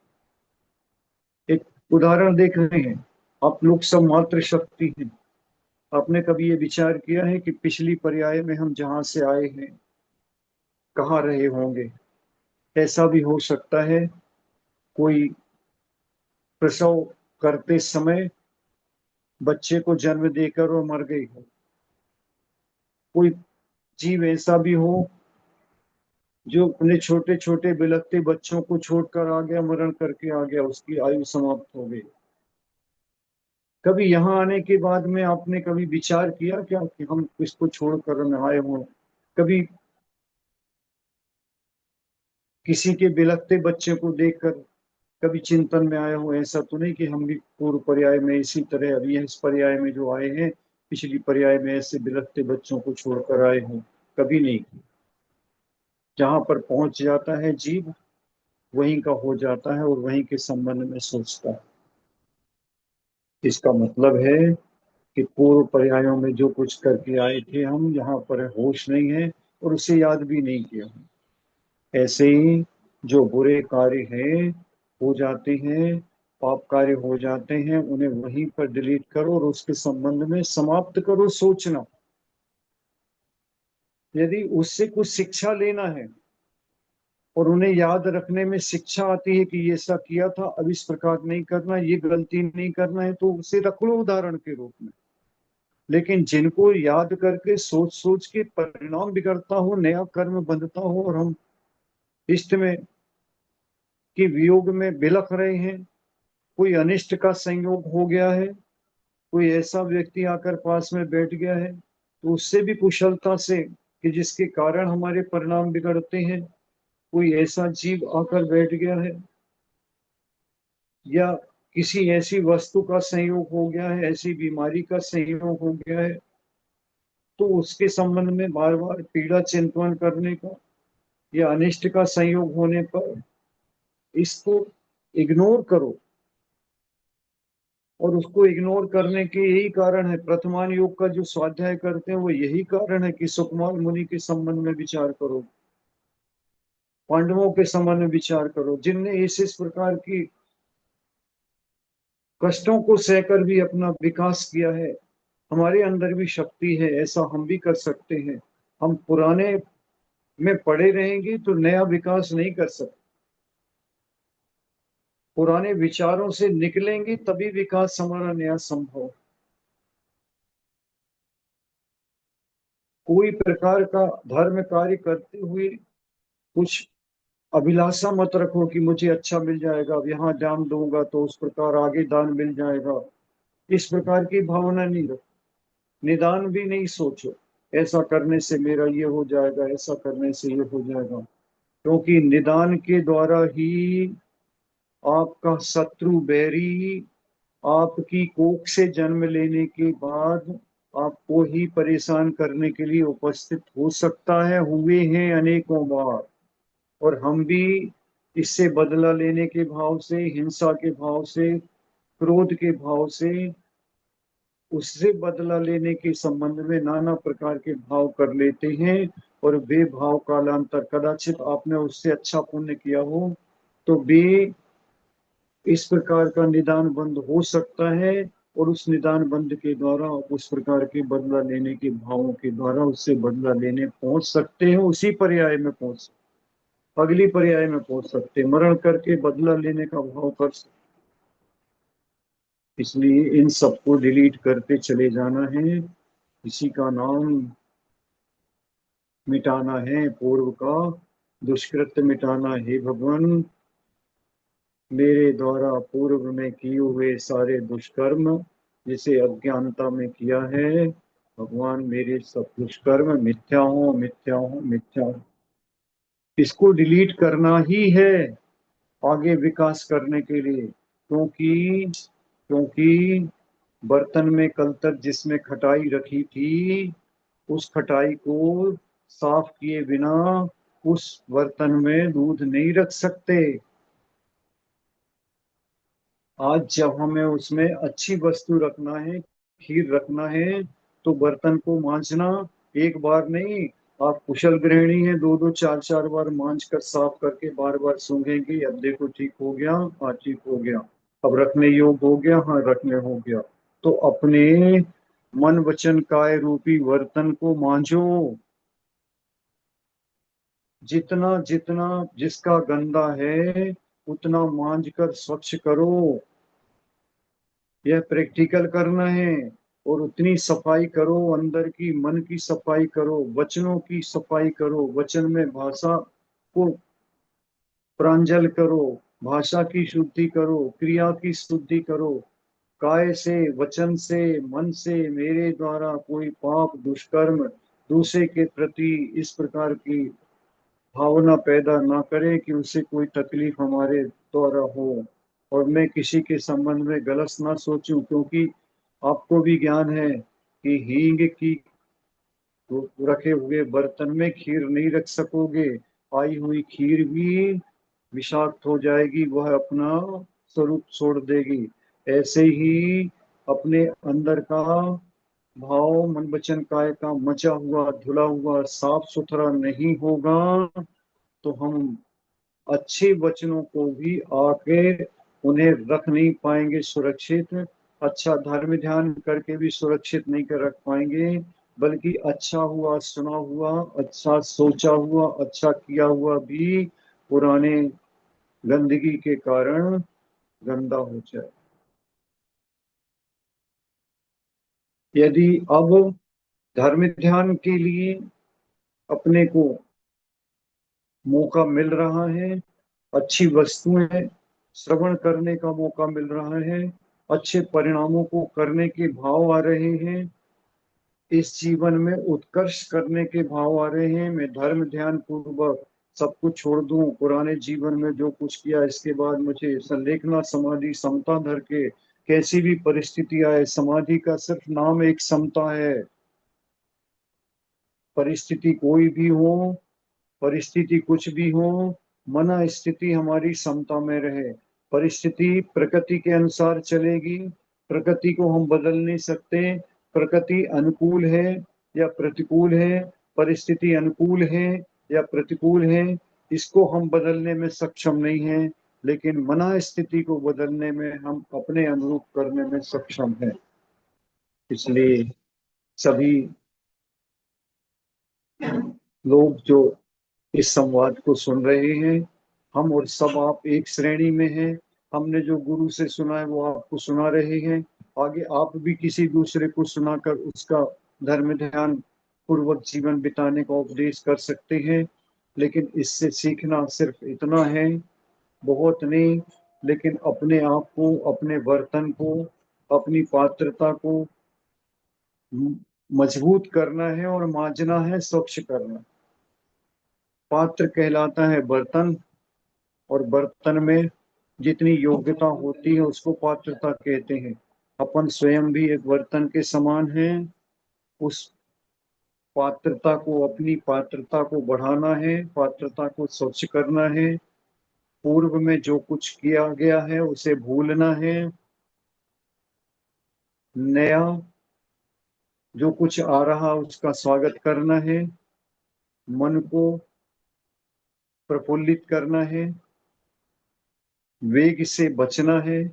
एक उदाहरण देख रहे हैं, आप लोग सब मात्र शक्ति हैं। आपने कभी ये विचार किया है कि पिछली पर्याय में हम जहां से आए हैं कहाँ रहे होंगे? ऐसा भी हो सकता है कोई प्रसव करते समय बच्चे को जन्म देकर वो मर गई हो, कोई जीव ऐसा भी हो जो अपने छोटे छोटे बिलखते बच्चों को छोड़कर आ गया, मरण करके आ गया, उसकी आयु समाप्त हो गई। कभी यहाँ आने के बाद में आपने कभी विचार किया क्या कि हम इसको छोड़कर न आए हों? कभी किसी के बिलखते बच्चे को देखकर कभी चिंतन में आए हो? ऐसा तो नहीं कि हम भी पूर्व पर्याय में इसी तरह, अभी इस पर्याय में जो आए हैं, पिछली पर्याय में ऐसे बिलखते बच्चों को छोड़कर आए हों? कभी नहीं। जहां पर पहुंच जाता है जीव, वहीं का हो जाता है और वहीं के संबंध में सोचता है। इसका मतलब है कि पूर्व पर्यायों में जो कुछ करके आए थे हम, यहाँ पर होश नहीं है और उसे याद भी नहीं किया। ऐसे ही जो बुरे कार्य हैं हो जाते हैं, पाप कार्य हो जाते हैं, उन्हें वहीं पर डिलीट करो और उसके संबंध में समाप्त करो सोचना। यदि उससे कुछ शिक्षा लेना है और उन्हें याद रखने में शिक्षा आती है कि ये ऐसा किया था, अब इस प्रकार नहीं करना, ये गलती नहीं करना है, तो उसे रख लो उदाहरण के रूप में। लेकिन जिनको याद करके सोच सोच के परिणाम बिगड़ता हो, नया कर्म बंधता हो, और हम इष्ट में कि वियोग में बिलख रहे हैं, कोई अनिष्ट का संयोग हो गया है, कोई ऐसा व्यक्ति आकर पास में बैठ गया है, तो उससे भी कुशलता से, कि जिसके कारण हमारे परिणाम बिगड़ते हैं, कोई ऐसा जीव आकर बैठ गया है या किसी ऐसी वस्तु का संयोग हो गया है, ऐसी बीमारी का संयोग हो गया है, तो उसके संबंध में बार बार पीड़ा चिंतन करने का या अनिष्ट का संयोग होने पर इसको इग्नोर करो। और उसको इग्नोर करने के यही कारण है, प्रथमान योग का जो स्वाध्याय करते हैं वो यही कारण है कि सुकुमार मुनि के संबंध में विचार करो, पांडवों के संबंध में विचार करो, जिनने इस प्रकार की कष्टों को सहकर भी अपना विकास किया है। हमारे अंदर भी शक्ति है, ऐसा हम भी कर सकते हैं। हम पुराने में पड़े रहेंगे तो नया विकास नहीं कर सकते, पुराने विचारों से निकलेंगे तभी विकास हमारा नया संभव। कोई प्रकार का धर्म कार्य करते हुए कुछ अभिलाषा मत रखो कि मुझे अच्छा मिल जाएगा, अब यहाँ दान दूंगा तो उस प्रकार आगे दान मिल जाएगा, इस प्रकार की भावना नहीं रखो। निदान भी नहीं सोचो ऐसा करने से मेरा ये हो जाएगा, ऐसा करने से ये हो जाएगा, क्योंकि निदान के द्वारा ही आपका शत्रु बैरी आपकी कोख से जन्म लेने के बाद आपको ही परेशान करने के लिए उपस्थित हो सकता है, हुए हैं अनेकों बार। और हम भी इससे बदला लेने के भाव से, हिंसा के भाव से, क्रोध के भाव से, उससे बदला लेने के संबंध में नाना प्रकार के भाव कर लेते हैं। और वे भाव कालांतर, कदाचित आपने उससे अच्छा पुण्य किया हो तो वे इस प्रकार का निदान बंद हो सकता है, और उस निदान बंद के द्वारा उस प्रकार के बदला लेने के भावों के द्वारा उससे बदला लेने पहुंच सकते हैं, उसी पर्याय में पहुंच, अगली पर्याय में पहुंच सकते हैं, मरण करके बदला लेने का भाव कर सकते। इसलिए इन सबको डिलीट करते चले जाना है, इसी का नाम मिटाना है, पूर्व का दुष्कृत्य मिटाना है। भगवान, मेरे द्वारा पूर्व में किए हुए सारे दुष्कर्म जिसे अज्ञानता में किया है, भगवान मेरे सब दुष्कर्म मिथ्या हो, मिथ्या हो, मिथ्या हो। इसको डिलीट करना ही है आगे विकास करने के लिए, क्योंकि क्योंकि बर्तन में कल तक जिसमें खटाई रखी थी, उस खटाई को साफ किए बिना उस बर्तन में दूध नहीं रख सकते। आज जब हमें उसमें अच्छी वस्तु रखना है, खीर रखना है, तो बर्तन को मांजना एक बार नहीं। आप कुशल गृहिणी हैं, दो दो चार चार बार मांज कर साफ करके बार बार सूंघेंगी, अब देखो ठीक हो गया, हाँ ठीक हो गया, अब रखने योग्य हो गया, हाँ रखने हो गया। तो अपने मन वचन काय रूपी बर्तन को मांजो, जितना जितना जिसका गंदा है उतना मांज कर स्वच्छ करो, यह प्रैक्टिकल करना है। और उतनी सफाई करो, अंदर की मन की सफाई करो, वचनों की सफाई करो, वचन में भाषा को प्रांजल करो, भाषा की शुद्धि करो, क्रिया की शुद्धि करो, काय से, वचन से, मन से मेरे द्वारा कोई पाप दुष्कर्म दूसरे के प्रति इस प्रकार की भावना पैदा ना करें कि उसे कोई तकलीफ हमारे द्वारा हो। और मैं किसी के संबंध में गलत ना सोचूं, क्योंकि आपको भी ज्ञान है कि हींग की रखे हुए बर्तन में खीर नहीं रख सकोगे, आई हुई खीर भी विषाक्त हो जाएगी, वह अपना स्वरूप छोड़ देगी। ऐसे ही अपने अंदर का भाव, मन वचन काय का मचा हुआ धुला हुआ साफ सुथरा नहीं होगा, तो हम अच्छे वचनों को भी आके उन्हें रख नहीं पाएंगे सुरक्षित, अच्छा धर्म ध्यान करके भी सुरक्षित नहीं कर रख पाएंगे, बल्कि अच्छा हुआ सुना हुआ, अच्छा सोचा हुआ, अच्छा किया हुआ भी पुराने गंदगी के कारण गंदा हो जाए। यदि अब धर्म ध्यान के लिए अपने को मौका मिल रहा है, अच्छी वस्तुएं श्रवण करने का मौका मिल रहा है, अच्छे परिणामों को करने के भाव आ रहे हैं, इस जीवन में उत्कर्ष करने के भाव आ रहे हैं, मैं धर्म ध्यान पूर्वक सब कुछ छोड़ दूं, पुराने जीवन में जो कुछ किया इसके बाद मुझे संलेखना समाधि समता धर के कैसी भी परिस्थिति आए, समाधि का सिर्फ नाम एक समता है। परिस्थिति कोई भी हो, परिस्थिति कुछ भी हो, मन स्थिति हमारी समता में रहे। परिस्थिति प्रकृति के अनुसार चलेगी, प्रकृति को हम बदल नहीं सकते। प्रकृति अनुकूल है या प्रतिकूल है, परिस्थिति अनुकूल है या प्रतिकूल है, इसको हम बदलने में सक्षम नहीं है, लेकिन मन स्थिति को बदलने में हम अपने अनुरूप करने में सक्षम है। इसलिए सभी लोग जो इस संवाद को सुन रहे हैं, हम और सब आप एक श्रेणी में हैं। हमने जो गुरु से सुना है वो आपको सुना रहे हैं। आगे आप भी किसी दूसरे को सुनाकर उसका धर्म ध्यान पूर्वक जीवन बिताने का उपदेश कर सकते हैं। लेकिन इससे सीखना सिर्फ इतना है, बहुत नहीं, लेकिन अपने आप को, अपने वर्तन को, अपनी पात्रता को मजबूत करना है और मांजना है, स्वच्छ करना। पात्र कहलाता है बर्तन, और बर्तन में जितनी योग्यता होती है उसको पात्रता कहते हैं। अपन स्वयं भी एक बर्तन के समान हैं। उस पात्रता को, अपनी पात्रता को बढ़ाना है, पात्रता को स्वच्छ करना है। पूर्व में जो कुछ किया गया है उसे भूलना है। नया जो कुछ आ रहा उसका स्वागत करना है। मन को प्रफुल्लित करना है। वेग से बचना है।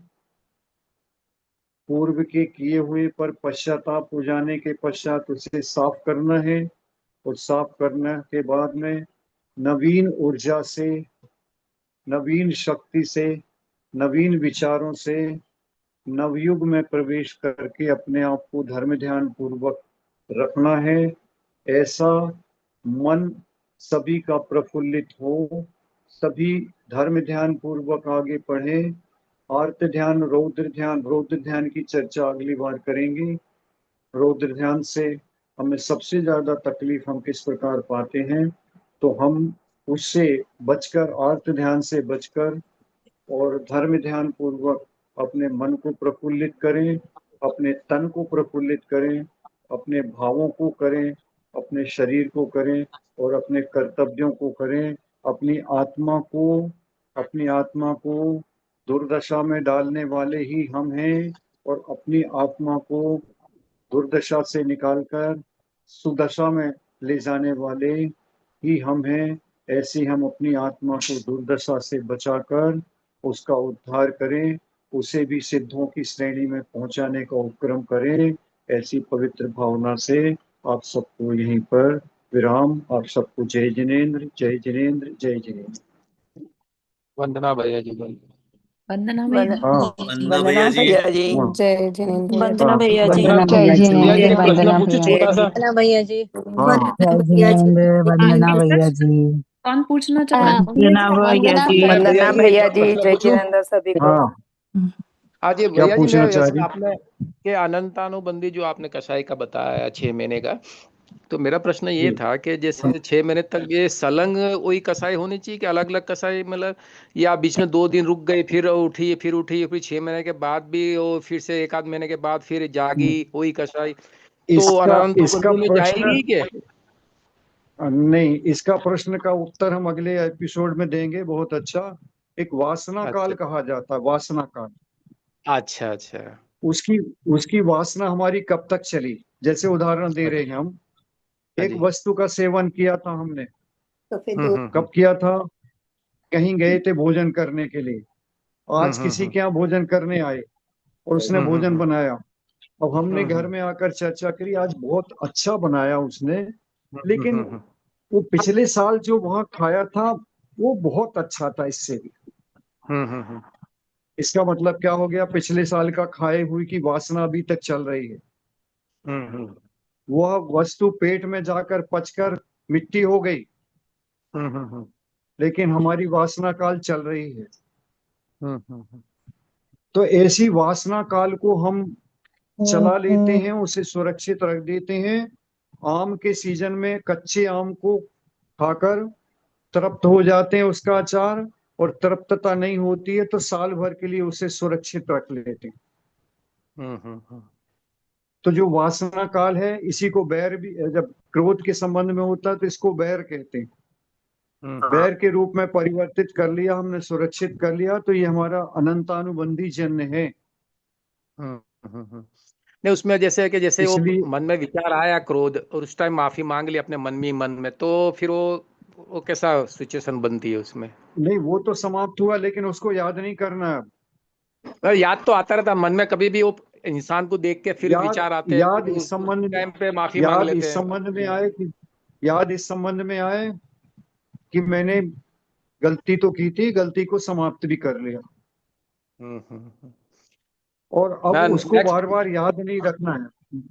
पूर्व के किए हुए पर पश्चाताप हो जाने के पश्चात उसे साफ करना है, और साफ करने के बाद में नवीन ऊर्जा से, नवीन शक्ति से, नवीन विचारों से नवयुग में प्रवेश करके अपने आप को धर्म ध्यान पूर्वक रखना है। ऐसा मन सभी का प्रफुल्लित हो, सभी धर्म ध्यान पूर्वक आगे बढ़े। आर्त ध्यान, रौद्र ध्यान की चर्चा अगली बार करेंगे। रौद्र ध्यान से हमें सबसे ज्यादा तकलीफ हम किस प्रकार पाते हैं, तो हम उससे बचकर, आर्त ध्यान से बचकर और धर्म ध्यान पूर्वक अपने मन को प्रफुल्लित करें, अपने तन को प्रफुल्लित करें, अपने भावों को करें, अपने शरीर को करें और अपने कर्तव्यों को करें। अपनी आत्मा को, अपनी आत्मा को दुर्दशा में डालने वाले ही हम हैं, और अपनी आत्मा को दुर्दशा से निकालकर सुदशा में ले जाने वाले ही हम हैं। ऐसी हम अपनी आत्मा को दुर्दशा से बचाकर उसका उद्धार करें, उसे भी सिद्धों की श्रेणी में पहुंचाने का उपक्रम करें। ऐसी पवित्र भावना से आप सबको यहीं पर विराम। आप सबको जय जिनेन्द्र, जय जिनेन्द्र, जय जिनेन्द्र। वंदना भैया जी। वंदना भैया हाँ वंदना भैया जी। हाँ जय जिनेन्द्र वंदना भैया जी। वंदना भैया भैया जी, जी एक प्रश्न वंदना पूछे भैया छोटा जी, सा। वंदना भैया जी। हाँ जय भैया जी। जिनेन्द्र, वंदना भैया जी, कौन पूछना चाह रहा वंदना भैया जी। वंदना भैया जी, प्रश्न जय पूछूं? जिनेन्द्र सभी को। हाँ, आज ये क्या भैया जी, पूछना मैं चाह रही? आपने के अनंतानुबंधी जो आपने कसाई का बताया 6 महीने का, तो मेरा प्रश्न ये जी। था कि जैसे 6 महीने तक ये सलंग वही कसाई होनी चाहिए कि अलग अलग कसाई, मतलब या बीच में 2 दिन रुक गई फिर उठी फिर 6 महीने के बाद भी वो फिर से 1 आध महीने के बाद फिर जागी वही कसाई, तो इसका इसका अनंतानुबंधी में प्रश्न जाएगी क्या? नहीं, इसका प्रश्न का उत्तर हम अगले एपिसोड में देंगे। बहुत अच्छा। एक वासना काल अच्छा कहा जाता है, वासना काल। अच्छा अच्छा उसकी उसकी वासना हमारी कब तक चली? जैसे उदाहरण दे रहे हैं हम, हाँ एक जी। वस्तु का सेवन किया था हमने। तो फिर कब किया था? कहीं गए थे भोजन करने के लिए। आज हम्म किसी के यहाँ भोजन करने आए और उसने हम्म भोजन हम्म बनाया। अब हमने घर हम्म में आकर चर्चा करी, आज बहुत अच्छा बनाया उसने, हम्म लेकिन हम्म वो पिछले साल जो वहां खाया था वो बहुत अच्छा था इससे भी। हम्म हम्म हम्म इसका मतलब क्या हो गया? पिछले साल का खाए हुई की वासना अभी तक चल रही है। हम्म वह वस्तु पेट में जाकर पचकर मिट्टी हो गई, हम्म लेकिन हमारी वासना काल चल रही है। हम्म तो ऐसी वासना काल को हम चला लेते हैं, उसे सुरक्षित रख देते हैं। आम के सीजन में कच्चे आम को खाकर तृप्त हो जाते हैं उसका आचार, और तृप्तता नहीं होती है तो साल भर के लिए उसे सुरक्षित रख लेते हैं। तो जो वासना काल है, इसी को बैर भी, जब क्रोध के संबंध में होता है तो इसको बैर कहते हैं। बैर के रूप में परिवर्तित कर लिया हमने, सुरक्षित कर लिया, तो ये हमारा अनंतानुबंधी जन्य है। नहीं, उसमें जैसे है कि जैसे वो इसलिए मन में विचार आया क्रोध, और उस टाइम माफी मांग ली अपने मन में, तो फिर वो कैसा सिचुएशन बनती है उसमें? नहीं, वो तो समाप्त हुआ, लेकिन उसको याद नहीं करना है। याद तो आता रहता मन में, कभी भी वो इंसान को देख के फिर विचार आते हैं, याद फिर इस संबंध टाइम पे माफी मांग याद लेते इस हैं। संबंध में आए कि याद इस संबंध में आए कि मैंने गलती तो की थी, गलती को समाप्त भी कर लिया, और अब मैं उसको नेक्स्ट, बार बार याद नहीं रखना है,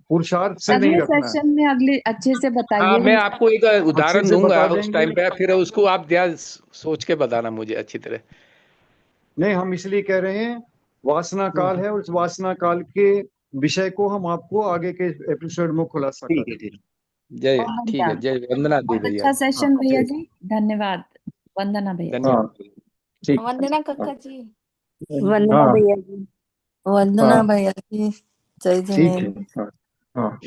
पुरुषार्थ से नहीं अगले रखना है। सेशन में अगले अच्छे से हाँ, बताइए। मैं आपको एक उदाहरण अच्छे से दूंगा बता उस टाइम देंगे। पे, फिर उसको आप ध्यान सोच के बताना मुझे अच्छी तरह। नहीं, हम इसलिए कह रहे हैं वासना काल है, उस वासना काल के विषय को हम आपको आगे के एपिसोड में खुलासा ठीक है, करेंगे। ठीक जय, बहुत ठीक है, बढ़िया, जय वंदना दी बहुत भैया। अच्छा सेशन भैया ठीक। जी, धन्यवाद। वंदना भैया। धन्यवाद। ठीक। वंदना कक्का जी। वंदना हाँ। भैया जी। वंदना हाँ। भैया जी। जय ठीक है। जिनेन्द्र। हाँ।